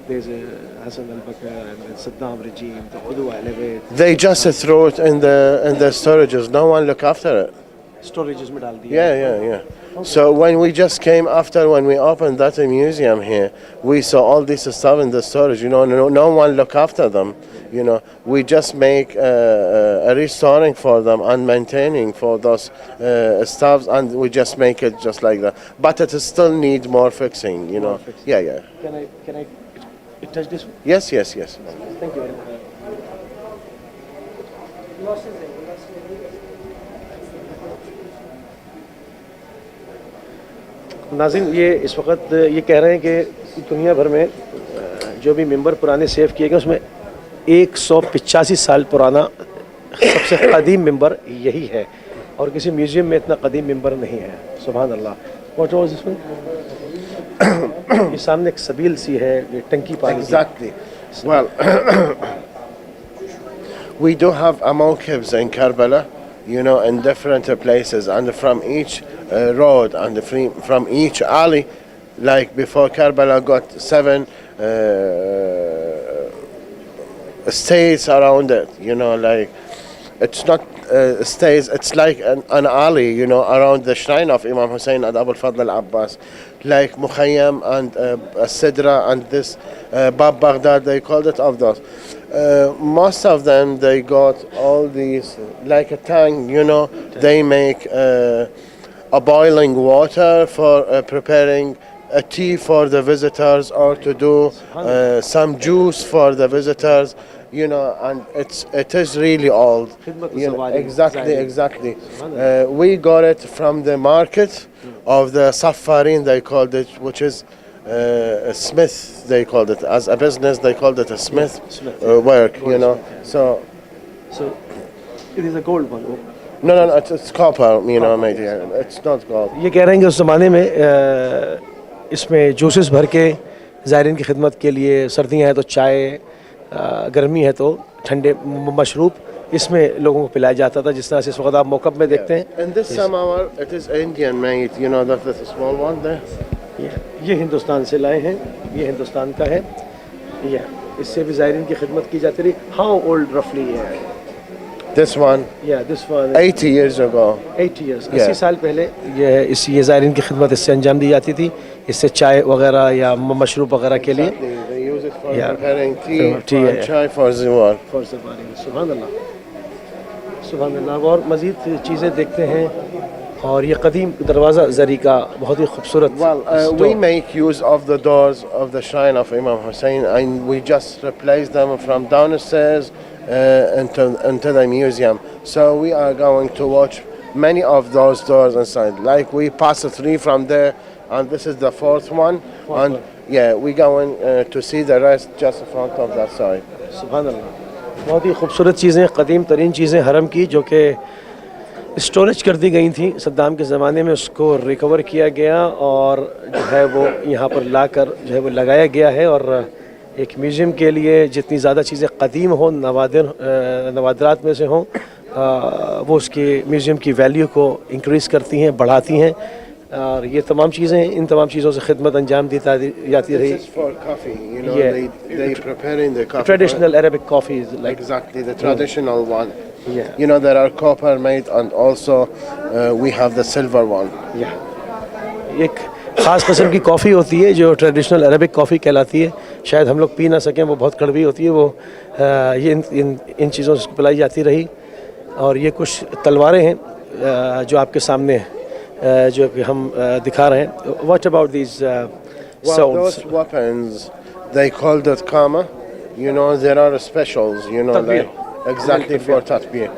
there's a Hassan al-Bakr and Saddam regime, the Udu Ahlebait. They just throw it in the storages. No one look after it. Storages में डाल दिया. Yeah. So when we just came after, when we opened that museum here, we saw all this stuff in the storage. No one look after them. We just make a restoring for them and maintaining for those stuffs, and we just make it just like that. But it still need more fixing. More fixing. Yeah. Can I touch this one? Yes. Thank you very much. नाज़रीन, ये इस वक्त ये कह रहे हैं कि दुनिया भर में जो भी मेंबर पुराने सेव किए गए उसमें 185 साल पुराना सबसे कदीम मेंबर यही है, और किसी म्यूज़ियम में इतना कदीम मेंबर नहीं है. सुभान अल्लाह. What was this one? ये सामने एक सबील सी है, ये टंकी पानी. Exactly. Well, we do have mawqifs in Karbala, in different places, and from each road and from each alley, like before Karbala got 7 states around it, like it's not states, it's like an alley, around the shrine of Imam Hussain and Abul Fadl al-Abbas, like Mukhayyam and Sidra and this Bab Baghdad, they called it of those. Most of them, they got all these, like a tank, they make a boiling water for preparing a tea for the visitors, or to do some juice for the visitors, and it is really old. Exactly. We got it from the market of the Safarin, they called it, which is a smith, they called it. As a business, they called it a smith work, So it is a gold one. No, it's copper, made here. It's not gold. ये कह रहे हैं कि उस ज़माने में इसमें juices भर के ज़ायरीन की खिदमत के लिए, सर्दियाँ हैं तो चाय, गर्मी है तो ठंडे मशरूब, इसमें लोगों को पिलाया जाता था, जिस तरह से इस वक्त आप मौक़ब में देखते हैं. And this samovar, it is Indian made, that's the small one there. ये हिंदुस्तान से लाए हैं, ये हिंदुस्तान का है. इससे भी ज़ायरीन की खिदमत की जाती रही. How old roughly है? This one? Yeah, this one. 80 years ago. 80 years. 80 साल पहले ये ज़ायरीन की खिदमत इससे अंजाम दी जाती थी. इससे चाय वगैरह या मशरूब वगैरह के लिए. They use it for preparing tea and chai for ziwar. सुभान अल्लाह. सुभान अल्लाह. और मज़ीद चीज़ें देखते हैं. और ये कदीम दरवाज़ा ज़री का बहुत ही खूबसूरत. Well, we make use of the doors of the shrine of Imam Hussain, and we just replace them from downstairs into the museum. So we are going to watch many of those doors inside. Like we pass 3 from there, and this is the 4th one. We going to see the rest just in front of that side. सुभान अल्लाह. बहुत ही खूबसूरत चीज़ें, कदीम तरीन चीज़ें हरम की, जो कि स्टोरेज कर दी गई थी सद्दाम के ज़माने में, उसको रिकवर किया गया और जो है वो यहाँ पर लाकर जो है वो लगाया गया है. और एक म्यूज़ियम के लिए जितनी ज़्यादा चीज़ें कदीम हों, नवादरात में से हों, वो उसके म्यूज़ियम की वैल्यू को इंक्रीज़ करती हैं, बढ़ाती हैं. और ये तमाम चीज़ें, इन तमाम चीज़ों से खिदमत अंजाम दी जाती रही. This is for coffee, they preparing the coffee. Traditional Arabic coffee is like exactly the traditional one. Yeah. There are copper made, and also we have the silver one. एक ख़ास किस्म की कॉफ़ी होती है जो ट्रेडिशनल अरबिक कॉफ़ी कहलाती है. शायद हम लोग पी ना सकें, वो बहुत कड़वी होती है. वो ये इन चीज़ों से पिलाई जाती रही. और ये कुछ तलवारें हैं जो आपके सामने जो कि हम दिखा रहे हैं. What about these Well, those weapons, they called it kama. There are specials, like exactly for tatbir.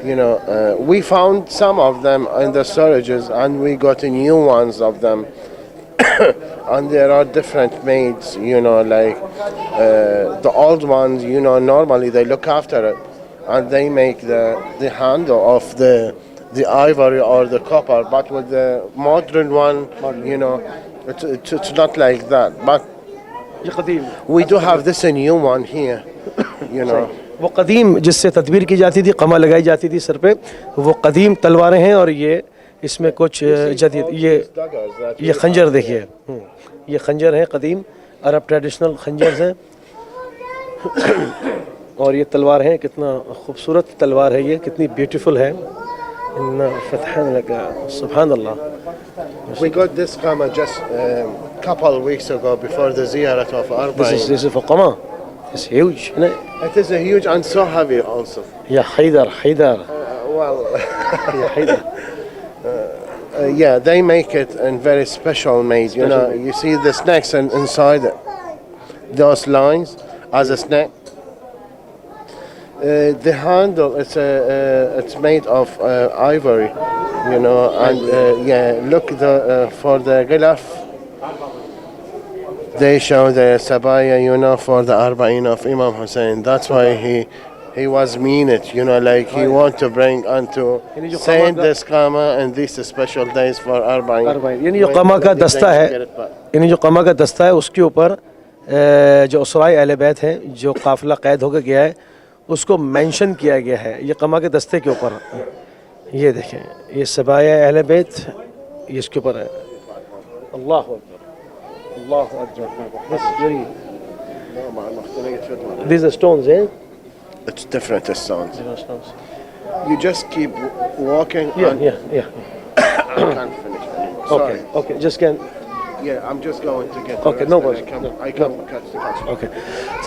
You know, we found some of them in the storages, and we got new ones of them. And there are different maids, you know, like the old ones, you know, normally they look after it, and they make the handle of the ivory or the copper, but with the modern one, you know, it's not like that. But یہ قدیم we do have this a new one here, you know. وہ قدیم جس سے تدبیر کی جاتی تھی، قمع لگائی جاتی تھی سر پہ، وہ قدیم تلواریں ہیں. اور یہ اس میں کچھ جدید یہ خنجر دیکھیے، یہ خنجر ہیں قدیم عرب ٹریڈیشنل خنجرز ہیں. اور یہ تلوار ہیں، کتنا خوبصورت تلوار ہے، یہ کتنی بیوٹیفل ہے. فتحان لگا سبحان اللہ. We got this camera just couple of weeks ago before the ziyarat of Ahlebait. This is for qama. It's huge. It is a huge and so heavy also. Yeah, Haidar. Well, Yeah, Haidar. yeah, they make it in very special made. You know, you see the snakes inside those lines as a snake. The handle, it's made of ivory, you know, and yeah, look for the ghilaf. They show the sabaya, you know, for the arba'in of Imam Hussain. That's why he was mean it, you know, like he want to bring onto send this qama and these special days for arba'in. یعنی جو قما کا دستہ ہے، یعنی جو قما کا دستہ ہے اس کے اوپر جو اسرائے اہل بیت ہیں، جو قافلہ قید ہو کے گیا ہے، اس کو مینشن کیا گیا ہے یہ قما کے دستے کے اوپر. یہ دیکھیں، یہ سبایا اہل بیت، یہ اس کے اوپر ہے. اللہ اکبر، اللہ اکبر. These are stones, eh? It's different stones. You just keep walking. Yeah. I can't finish. Sorry. Okay, just can. Yeah, I'm just going to get. Okay, no worries. I come catch the catch. Okay,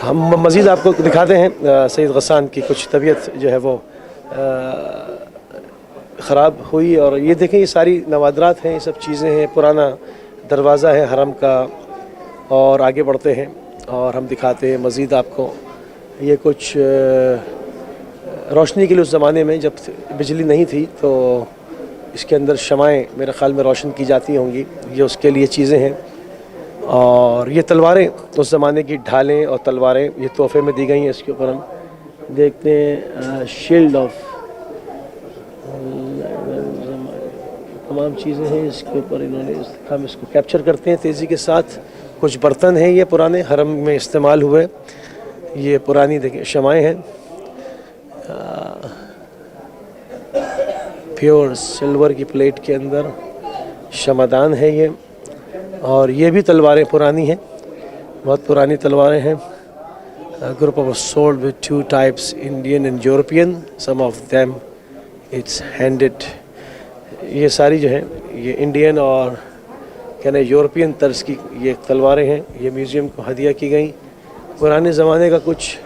ہم مزید آپ کو دکھاتے ہیں سید غسان کی کچھ طبیعت جو ہے وہ خراب ہوئی. اور یہ دیکھیں، یہ ساری نوادرات ہیں، یہ سب چیزیں ہیں. پرانا دروازہ ہے حرم کا. اور آگے بڑھتے ہیں اور ہم دکھاتے ہیں مزید آپ کو. یہ کچھ روشنی کے لیے اس زمانے میں جب بجلی نہیں تھی تو اس کے اندر شمعیں میرے خیال میں روشن کی جاتی ہوں گی. یہ اس کے لیے چیزیں ہیں. اور یہ تلواریں اس زمانے کی ڈھالیں اور تلواریں یہ تحفے میں دی گئی ہیں. اس کے اوپر ہم دیکھتے ہیں شیلڈ آف، تمام چیزیں ہیں اس کے اوپر. انہوں نے ہم اس کو کیپچر کرتے ہیں تیزی کے ساتھ. کچھ برتن ہیں یہ پرانے حرم میں استعمال ہوئے. یہ پرانی دیکھیں شمعیں ہیں، پیور سلور کی پلیٹ کے اندر شمعدان ہے یہ. اور یہ بھی تلواریں پرانی ہیں، بہت پرانی تلواریں ہیں. Group of sword with 2 types, Indian and European. Some of them it's handed. یہ ساری جو ہیں یہ انڈین اور کہنا یورپین طرز کی یہ تلواریں ہیں. یہ میوزیم کو ہدیہ کی گئیں. پرانے زمانے کا کچھ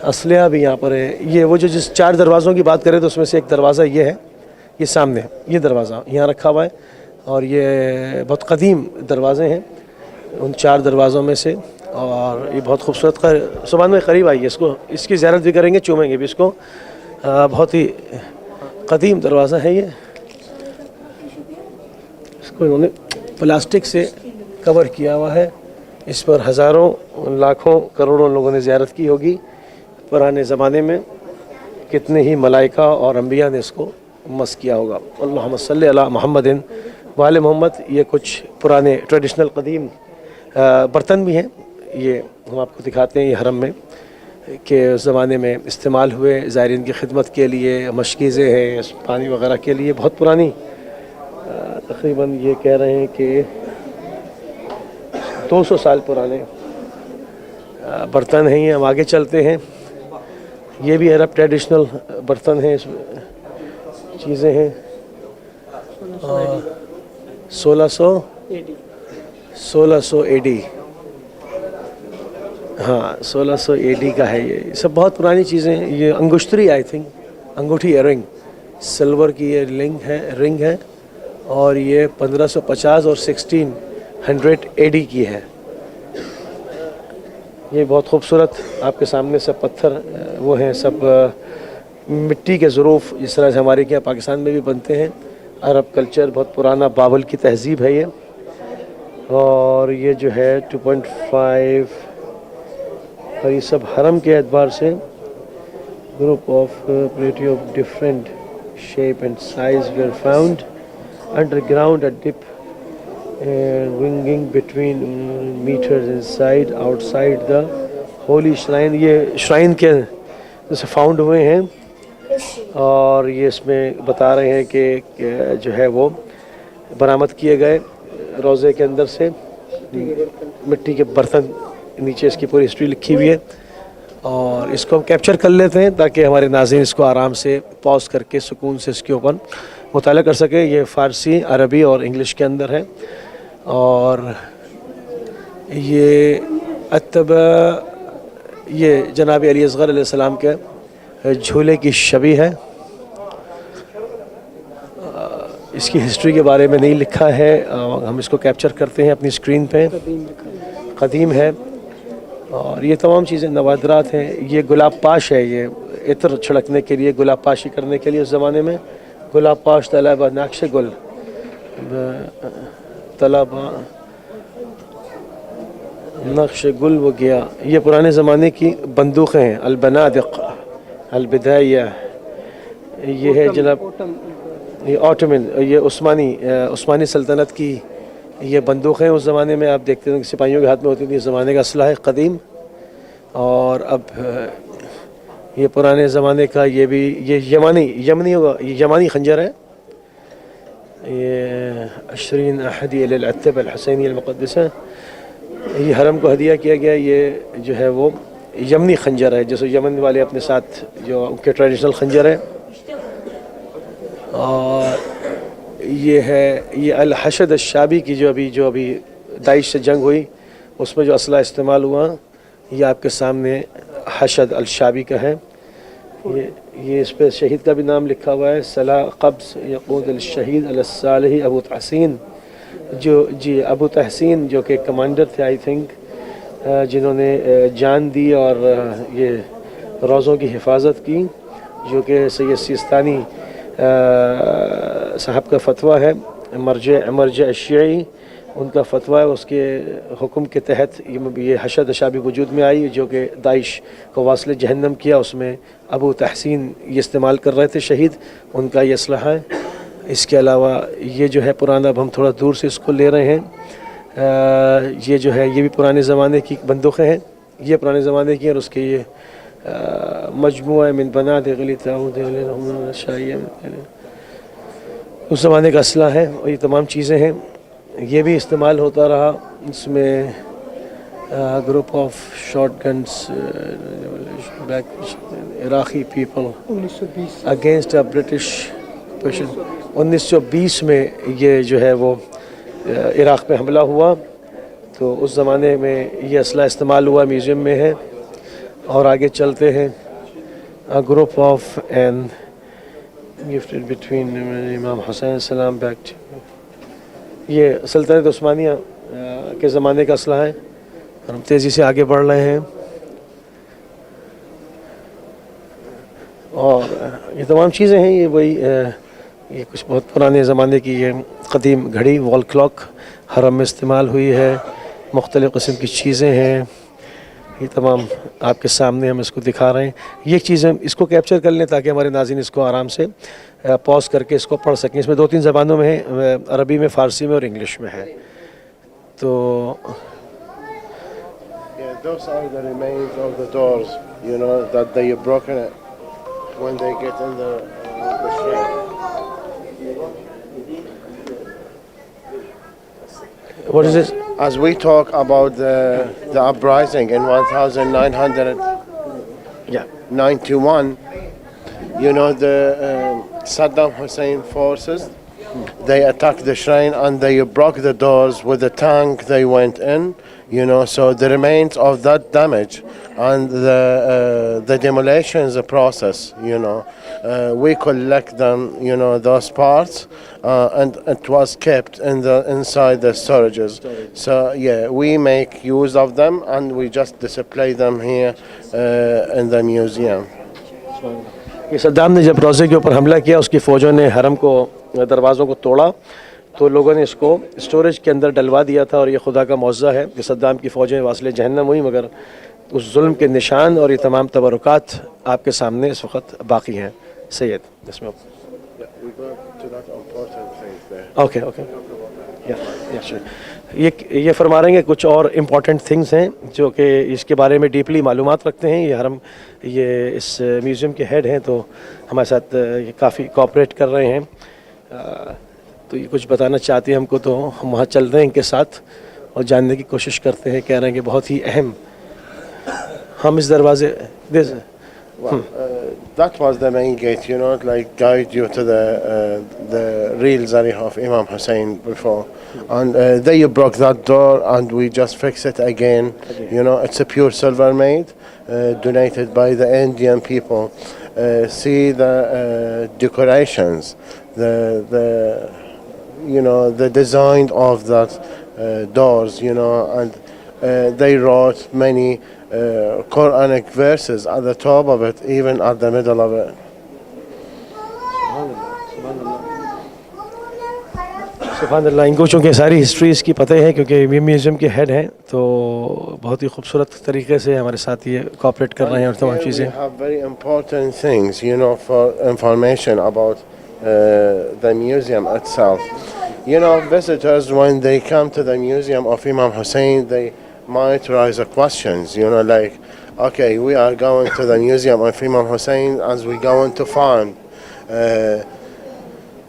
اسلحہ بھی یہاں پر ہے. یہ وہ جو جس 4 دروازوں کی بات کریں تو اس میں سے ایک دروازہ یہ ہے، یہ سامنے یہ دروازہ یہاں رکھا ہوا ہے. اور یہ بہت قدیم دروازے ہیں ان 4 دروازوں میں سے. اور یہ بہت خوبصورت سبحان میں قریب آئیے، اس کی زیارت بھی کریں گے، چومیں گے بھی اس کو. بہت ہی قدیم دروازہ ہے یہ. اس کو انہوں نے پلاسٹک سے کور کیا ہوا ہے. اس پر ہزاروں لاکھوں کروڑوں لوگوں نے زیارت کی ہوگی. پرانے زمانے میں کتنے ہی ملائکہ اور انبیاء نے اس کو مس کیا ہوگا. اللہم صلی علی محمد وآل محمد. یہ کچھ پرانے ٹریڈیشنل قدیم برتن بھی ہیں. یہ ہم آپ کو دکھاتے ہیں یہ حرم میں کہ اس زمانے میں استعمال ہوئے زائرین کی خدمت کے لیے. مشکیزیں ہیں پانی وغیرہ کے لیے. بہت پرانی، تقریباً یہ کہہ رہے ہیں کہ 200 سال پرانے برتن ہیں یہ. ہم آگے چلتے ہیں. یہ بھی عرب ٹریڈیشنل برتن ہیں، اس چیزیں ہیں. 1600 AD. ہاں 1600 AD کا ہے یہ. سب بہت پرانی چیزیں ہیں. یہ انگشتری آئی تھنک، انگوٹھی ایئرنگ، سلور کی یہ رنگ ہے. اور یہ 1550 اور 1600 AD کی ہے. یہ بہت خوبصورت آپ کے سامنے سب پتھر وہ ہیں، سب مٹی کے ظروف جس طرح سے ہمارے یہاں پاکستان میں بھی بنتے ہیں. عرب کلچر بہت پرانا بابل کی تہذیب ہے یہ. اور یہ جو ہے 2.5 اور یہ سب حرم کے اعتبار سے group of variety of different shape and size were found underground at deep ringing between meters inside outside the holy shrine. یہ shrine کے جیسے فاؤنڈ ہوئے ہیں اور یہ اس میں بتا رہے ہیں کہ جو ہے وہ برآمد کیے گئے روزے کے اندر سے مٹی کے برتن. نیچے اس کی پوری ہسٹری لکھی ہوئی ہے اور اس کو ہم کیپچر کر لیتے ہیں تاکہ ہمارے ناظرین اس کو آرام سے پاز کر کے سکون سے اس کے اوپر مطالعہ کر سکیں. یہ فارسی، عربی اور انگلش کے اندر ہے. اور یہ یہ جناب علی اصغر علیہ السلام کے جھولے کی شبیہ ہے. اس کی ہسٹری کے بارے میں نہیں لکھا ہے، ہم اس کو کیپچر کرتے ہیں اپنی اسکرین پہ. قدیم ہے اور یہ تمام چیزیں نوادرات ہیں. یہ گلاب پاش ہے، یہ عطر چھڑکنے کے لیے، گلاب پاشی کرنے کے لیے اس زمانے میں. گلاب پاش طلبہ نقش گل طلبہ نقش گل وہ گیا. یہ پرانے زمانے کی بندوقیں ہیں، البنادق البدایہ. یہ ہے جناب یہ آٹومن، یہ عثمانی سلطنت کی یہ بندوقیں اس زمانے میں آپ دیکھتے ہیں کہ سپاہیوں کے ہاتھ میں ہوتی تھی. اس زمانے کا اسلحہ قدیم. اور اب یہ پرانے زمانے کا یہ بھی یہ یمانی خنجر ہے. یہ 20 احدی العتب الحسینی المقدسہ، یہ حرم کو ہدیہ کیا گیا. یہ جو ہے وہ یمنی خنجر ہے، جیسے یمن والے اپنے ساتھ جو ان کے ٹریڈیشنل خنجر ہے. اور یہ ہے یہ الحشد الشابی کی جو ابھی داعش سے جنگ ہوئی اس میں جو اسلحہ استعمال ہوا، یہ آپ کے سامنے حشد الشابی کا ہے. یہ اس پہ شہید کا بھی نام لکھا ہوا ہے، صلاح قبض یقود الشہید الصالح ابو تحسین. ابو تحسین جو کہ کمانڈر تھے آئی تھنک، جنہوں نے جان دی اور یہ روزوں کی حفاظت کی، جو کہ سید سیستانی صاحب کا فتویٰ ہے، مرجع شیعی ان کا فتویٰ ہے. اس کے حکم کے تحت یہ حشد شابی وجود میں آئی، جو کہ داعش کو واصل جہنم کیا. اس میں ابو تحسین یہ استعمال کر رہے تھے شہید، ان کا یہ اسلحہ ہے. اس کے علاوہ یہ جو ہے پرانا، اب ہم تھوڑا دور سے اس کو لے رہے ہیں. یہ جو ہے یہ بھی پرانے زمانے کی بندوقیں ہیں، یہ پرانے زمانے کی. اور اس کے یہ مجموعہ من بنات غلی تعود شائع اس زمانے کا اسلحہ ہے. اور یہ تمام چیزیں ہیں، یہ بھی استعمال ہوتا رہا. اس میں گروپ آف شارٹ گنس عراقی پیپل اگینسٹ برٹش. 1920 میں یہ جو ہے وہ عراق پہ حملہ ہوا، تو اس زمانے میں یہ اسلحہ استعمال ہوا، میوزیم میں ہے. اور آگے چلتے ہیں. Group of and gifted between امام حسین السلام بیک. یہ سلطنت عثمانیہ کے زمانے کا اسلحہ ہے. ہم تیزی سے آگے بڑھ رہے ہیں. اور یہ تمام چیزیں ہیں، یہ وہی یہ کچھ بہت پرانے زمانے کی یہ قدیم گھڑی وال کلاک حرم میں استعمال ہوئی ہے. مختلف قسم کی چیزیں ہیں، یہ تمام آپ کے سامنے ہم اس کو دکھا رہے ہیں. یہ چیزیں اس کو کیپچر کر لیں تاکہ ہمارے ناظرین اس کو آرام سے پاز کر کے اس کو پڑھ سکیں. اس میں 2-3 زبانوں میں ہے، عربی میں، فارسی میں اور انگلش میں ہے. تو those are the remains of the doors, you know, that they broken it when they get in the shrine. what is this? As we talk about the uprising in 1991, you know, the Saddam Hussein forces, they attacked the shrine and they broke the doors with the tank. They went in, you know, so the remains of that damage and the demolition is a process, you know. We collect them, you know, those parts, and it was kept inside the storages. So yeah, we make use of them and we just display them here in the museum. कि सद्दाम ने जब रोज़े के ऊपर हमला किया, उसकी फ़ौजों ने हरम को, दरवाज़ों को तोड़ा, तो लोगों ने इसको स्टोरेज के अंदर डलवा दिया था। और ये खुदा का मौज़ा है कि सद्दाम की फ़ौजें वासिले जहन्नम हुई, मगर उस जुल्म के निशान और ये तमाम तबरुकात आपके सामने इस वक्त बाकी हैं। सैयद, इसमें ओके ओके ये फरमा रहे हैं कि कुछ और इम्पॉर्टेंट थिंग्स हैं जो कि इसके बारे में डीपली मालूमात रखते हैं। ये हरम, ये इस म्यूज़ियम के हेड हैं, तो हमारे साथ ये काफ़ी कोऑपरेट कर रहे हैं। तो ये कुछ बताना चाहते हैं हमको, तो हम वहाँ चल रहे हैं इनके साथ और जानने की कोशिश करते हैं। कह रहे हैं कि बहुत ही अहम, हम इस दरवाजे that was the main gate, you know, like guide you to the real Zarih of Imam Hussain before, and there you broke that door, and we just fix it again. You know, it's a pure silver made, donated by the Indian people. See the decorations, the you know, the design of that doors, you know, and they wrote many Quranic verses at the top of it, even at the middle of it. सुभान अल्लाह। इनको चूँकि सारी history इसकी पता है, क्योंकि ये museum के हेड हैं, तो बहुत ही खूबसूरत तरीके से हमारे साथ ये कोऑपरेट कर रहे हैं और तमाम चीज़ें। We have very important things, you know, for information about the museum itself. You know, visitors, when they come to the museum of Imam Hussain, they might raise questions, you know, like, okay, we are going to the museum of Imam Hussain, as we going to find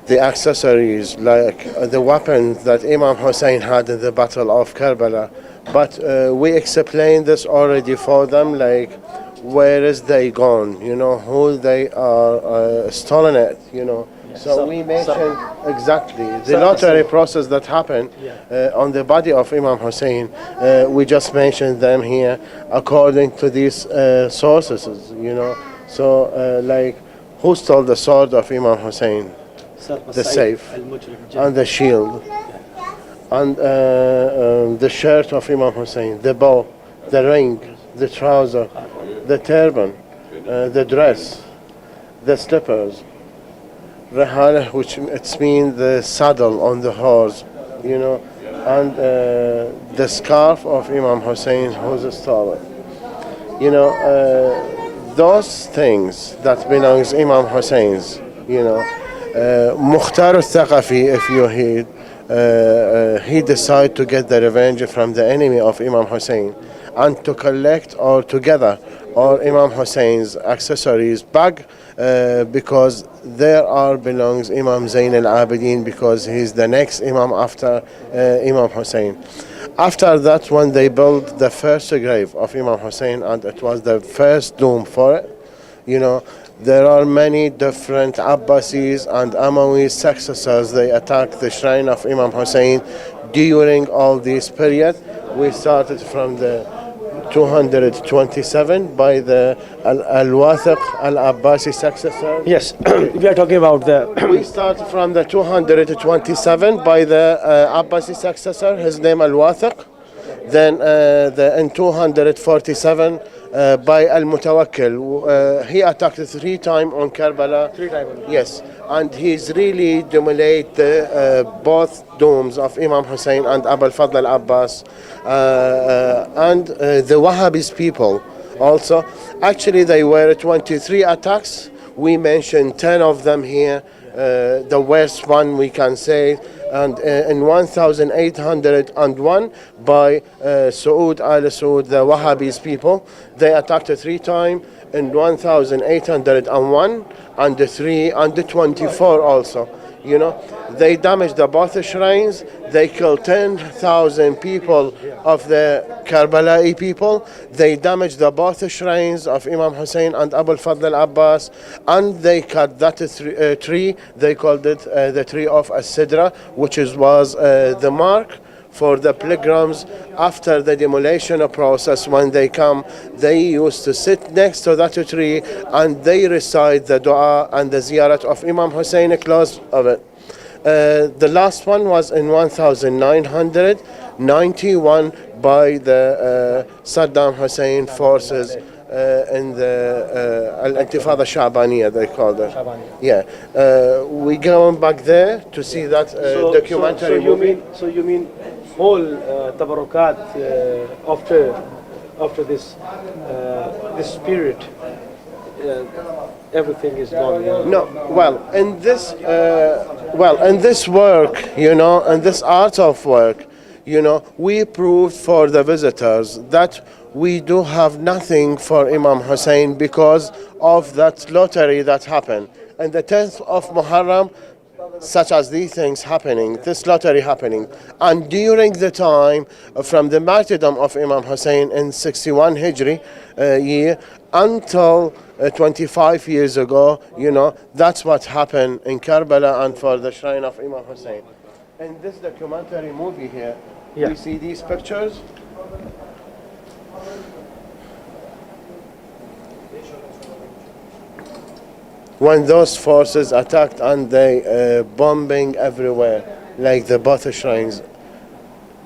the accessories, like the weapons that Imam Hussain had in the Battle of Karbala. But we explained this already for them, like, where is they gone, you know, who they are stolen it, you know. So we mentioned exactly the lottery process that happened on the body of Imam Hussain. We just mentioned them here according to these sources, you know. So like, who stole the sword of Imam Hussain? The safe and the shield and the shirt of Imam Hussain, the bow, the ring, the trouser, the turban, the dress, the slippers, Rahana, which it means the saddle on the horse, you know, and the scarf of Imam Hussain, who's stolen. You know, those things that belongs Imam Hussein's, you know. Mukhtar al-Thaqafi, if you heard, he decided to get the revenge from the enemy of Imam Hussain and to collect all together all Imam Hussein's accessories back, because there are belongs Imam Zain al-Abidin, because he's the next Imam after Imam Hussain. After that, when they built the first grave of Imam Hussain, and it was the first tomb for it, you know, there are many different Abbasis and Umayyad successors. They attacked the shrine of Imam Hussain during all this period. We started from the 227 by the Al-Wathiq Al-Abbasi successor. Yes, we are talking about the... We start from the 227 by the Abbasi successor, his name Al-Wathiq. Then in 247 by Al-Mutawakkil. He attacked 3 times on Karbala. 3 times. Yes, and he's really demoled both domes of Imam Hussain and Abu al-Fadl al-Abbas. And the Wahhabis people also. Actually, they were 23 attacks. We mentioned 10 of them here. The worst one, we can say, and in 1801 by Saud al-Saud, the Wahhabis people. They attacked 3 times in 1801 and 3 and 24 also. You know, they damaged the both shrines. They killed 10,000 people of the Karbala'i people. They damaged the both shrines of Imam Hussain and Abu al-Fadl al-Abbas, and they cut that tree. They called it the tree of As-Sidra, which was the mark for the pilgrims after the demolition process. When they come, they used to sit next to that tree and they recite the dua and the ziyarat of Imam Hussain close of it. The last one was in 1991 by the Saddam Hussein forces in the Al-Intifada Sha'baniya, they called it. Sha'baniya. Yeah. We going back there to see that documentary movie. So you mean whole tabarukat after this period, everything is gone. No, in this work, in this art of work, we proved for the visitors that we do have nothing for Imam Hussain because of that lottery that happened. And the 10th of Muharram, such as these things happening, this lottery happening. And during the time from the martyrdom of Imam Hussain in 61 Hijri year until 25 years ago, that's what happened in Karbala and for the shrine of Imam Hussain. In this documentary movie here, we see these pictures. When those forces attacked and they bombing everywhere, like the both shrines,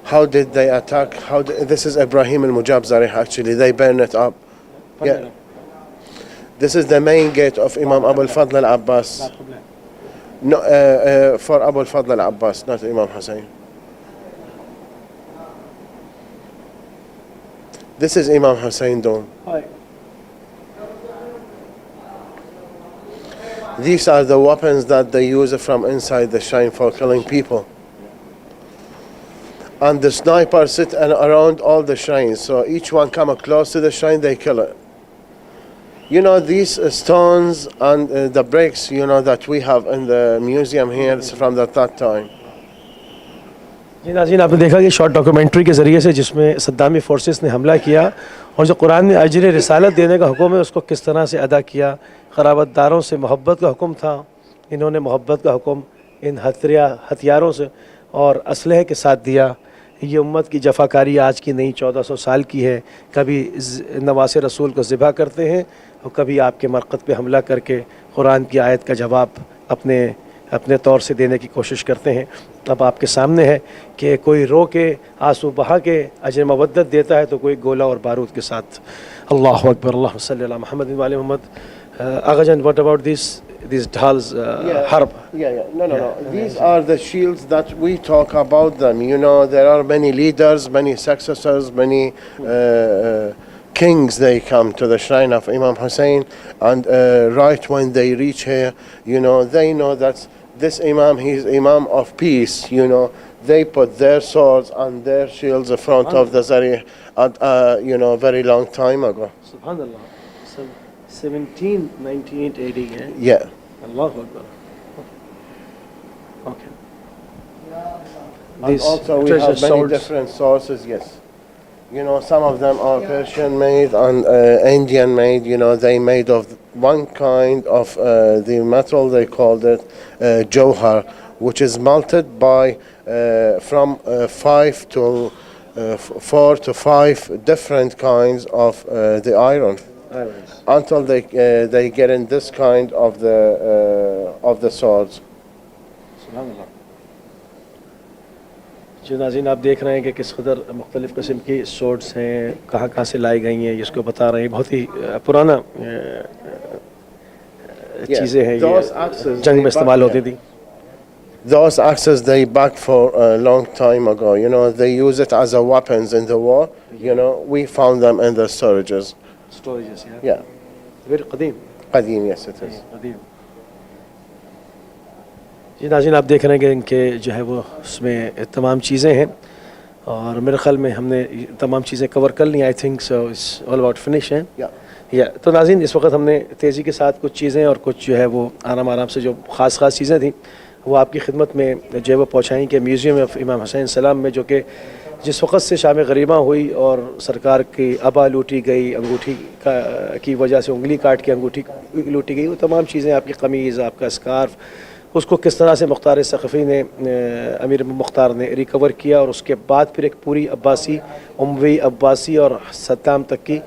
how did they attack? This is Ibrahim al-Mujabzari actually, they burn it up. Yeah. This is the main gate of Imam Abu al-Fadl al-Abbas. No, for Abu al-Fadl al-Abbas, not Imam Hussain. This is Imam Hussain dome. These are the weapons that they use from inside the shrine for killing people. And the snipers sit around all the shrines, so each one come close to the shrine, they kill it. These stones and the bricks, that we have in the museum here is from that time. जी नाज़रीन, आपने देखा कि short documentary के ज़रिए से जिसमें सद्दामी forces ने हमला किया और जो कुरान में अजर रिसालत देने का हुक्म है उसको किस तरह से अदा किया। क़राबतदारों से मोहब्बत का हुक्म था, इन्होंने मोहब्बत का हुक्म इन हथियारों से और असलहे के साथ दिया। ये उम्मत की जफाकारी आज की नहीं 1400 साल की है। कभी नवासे रसूल को ज़िबा करते हैं और कभी आपके मरकत पे हमला करके कुरान की आयत का जवाब अपने तौर से देने की कोशिश करते हैं। अब आपके सामने है कि कोई रो के आंसू बहा के अजर मवद्दत देता है तो कोई गोला और बारूद के साथ। अल्लाहु अकबर, अल्लाहुम्मा सल्ली अला मुहम्मद व आले Muhammad. Agha Jan, what about these dhals, harb? No. These are the shields that we talk about them. There are many leaders, many successors, many kings. They come to the shrine of Imam Hussain, and right when they reach here, they know that this Imam, he's Imam of peace. They put their swords and their shields in front of the Zari at very long time ago. Subhanallah. 1980, eh? Yeah. Allahu Akbar. Okay. And also we have many different sources, yes. Some of them are Persian made and Indian made, they made of one kind of the metal, they called it Johari, which is melted by from 4 to 5 different kinds of the iron. Until they get in this kind of the swords. Subhanallah. जो नाज़रीन आप देख रहे हैं कि किस कदर मुख्तलिफ़ किस्म की सोर्ड्स हैं, कहाँ से लाई गई हैं, इसको बता रहे हैं। बहुत ही पुराना चीज़ें हैं, ये जंग में इस्तेमाल होती थी। Those axes they back for a long time ago. They use it as a weapons in the war. We found them in the storages. Storages, yeah. Very qadim. Qadim, yes it is. Qadim. जी नाज़रीन आप देख रहे हैं कि इनके जो है वो उसमें तमाम चीज़ें हैं और मेरे ख्याल में हमने तमाम चीज़ें कवर कर ली। I think so it's all about finish है। तो नाज़रीन इस वक्त हमने तेज़ी के साथ कुछ चीज़ें और कुछ जो है वो आराम से जो ख़ास चीज़ें थी वो आपकी खिदमत में जो है वो पहुँचाई कि म्यूज़ियम ऑफ इमाम हुसैन सलाम में, जो कि जिस वक्त से शाम ग़रीबा हुई और सरकार की अबा लूटी गई, अंगूठी की वजह से उंगली काट के अंगूठी लूटी गई, वो तमाम चीज़ें, आपकी कमीज़, आपका स्कार्फ, उसको किस तरह से मुख्तार सक़फ़ी ने, अमीर मुख्तार ने रिकवर किया और उसके बाद फिर एक पूरी अब्बासी, उमवी अब्बासी और सद्दाम तक की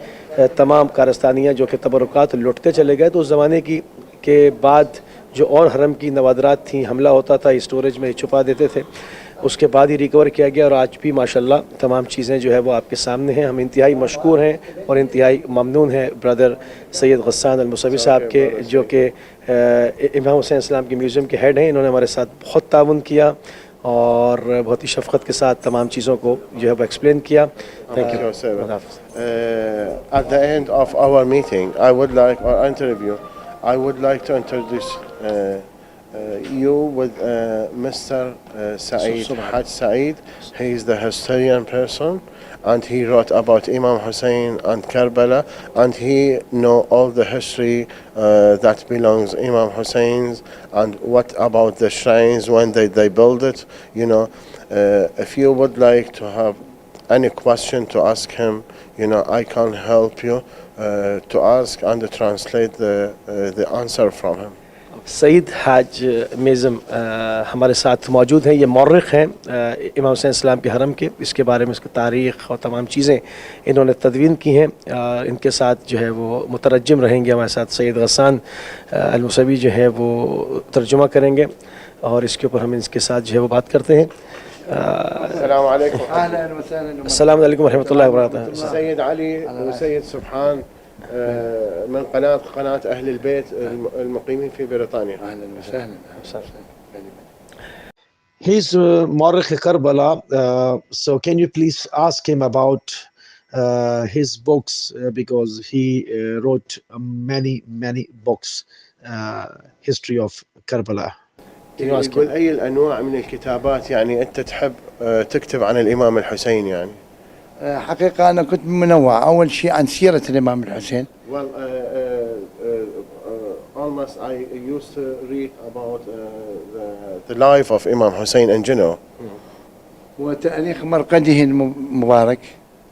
तमाम कारस्तानियाँ जो कि तबरुकात लुटते चले गए। तो उस ज़माने की के बाद जो और हरम की नवादरात थी, हमला होता था, स्टोरेज में छुपा देते थे। उसके बाद ही रिकवर किया गया और आज भी माशाल्लाह तमाम चीज़ें जो है वो आपके सामने हैं। हम इंतहाई मशकूर हैं और इंतहाई ममनून हैं ब्रदर सैयद गस्सान अल-मूसवी साहब के, जो कि इमाम हुसैन इस्लाम के म्यूज़ियम के हेड हैं। इन्होंने हमारे साथ बहुत ताउन किया और बहुत ही शफ़क़त के साथ तमाम चीज़ों को जो है वो एक्सप्लेन किया। Thank you. At the end of our meeting, I would like, or interview, I would like to introduce you with Mr. Syed, Haj Syed. He is the historian person, and he wrote about Imam Hussain and Karbala, and he know all the history that belongs Imam Hussein's, and what about the shrines when they build it. You know, if you would like to have any question to ask him, you know, I can help you to ask and translate the answer from him. Syed हाज मेज़म हमारे साथ मौजूद हैं। ये मौर्रिख़ हैं इमाम हुसैन इस्लाम के हरम के, इसके बारे में इसकी तारीख़ और तमाम चीज़ें इन्होंने तदवीन की हैं। इनके साथ जो है वो मुतरज्जिम रहेंगे हमारे साथ सैयद गस्सान अल-मूसवी जो है वो तर्जुमा करेंगे और इसके ऊपर हम इसके साथ जो है वो बात करते हैं। अस्सलाम वालेकुम। अस्सलाम वालेकुम रहमतुल्लाहि व बरकातहू। सैयद अली वसैयद सुब्हान من قناة أهل البيت المقيمين في بريطانيا. أهلا وسهلا. He's Mu'arrikh Karbala, so can you please ask him about his books, because he wrote many books, history of Karbala. يقول أي الأنواع من الكتابات يعني أنت تحب تكتب عن الإمام الحسين يعني؟ حقيقة أنا كنت منوع. أول شيء عن سيرة الإمام الحسين. Well, almost I used to read about the life of Imam Hussein in general. وتاريخ مرقده المبارك.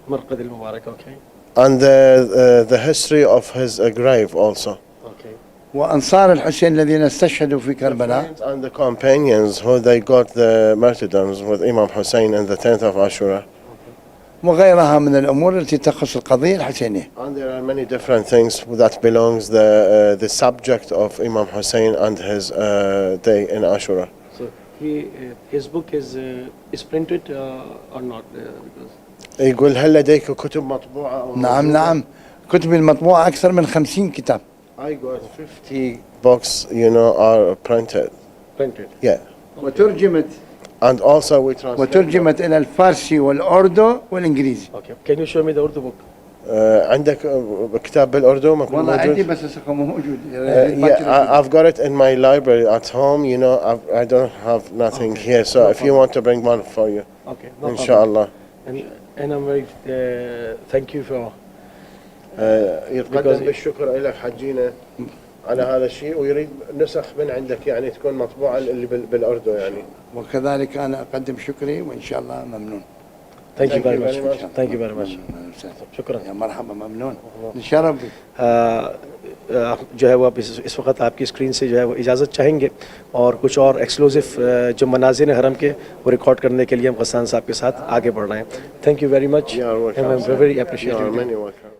مرقد المبارك. Okay. And the history of his grave also. Okay. وأنصار الحسين الذين استشهدوا في Karbala. And the companions who they got the martyrdoms with Imam Hussein on the 10th of Ashura. وغيرها من الأمور التي تخص القضية الحسينية. And there are many different things that belongs the subject of Imam Hussein and his day in Ashura. So his book is printed or not? Because يقول هل لديك كتب مطبوعة؟ نعم كتب المطبوعة أكثر من 50 كتاب. I got 50 books, you know, are printed. Printed. Yeah. وترجمت. And also we translate. وترجمت إلى الفارسي والأردو والإنجليزي. Okay. Can you show me the Urdu book? عندك كتاب بالأردو موجود؟ والله عندي بس موجود. I've got it in my library at home. You know, I don't have nothing here. So if you want to bring one for you. Okay. No Inshallah. And I'm very thank you for. يتقدم بالشكر لك حجينا على هذا الشيء، ويريد نسخ من عندك يعني تكون مطبوعة اللي بالأردو يعني. وكذلك أنا أقدم شكري وإن شاء الله ممنون. Thank you very much. Thank you very much. शुक्रान. يا مرحبا ممنून. नशरफ भी. जो है वो आप इस वक्त आपकी स्क्रीन से जो है वो इजाज़त चाहेंगे और कुछ और एक्सक्लूसिव जो मनाज़िर हरम के वो रिकॉर्ड करने के लिए हम गस्सान साहब के साथ आगे बढ़ रहे हैं. Thank you very much. Yeah, welcome. I'm very appreciative.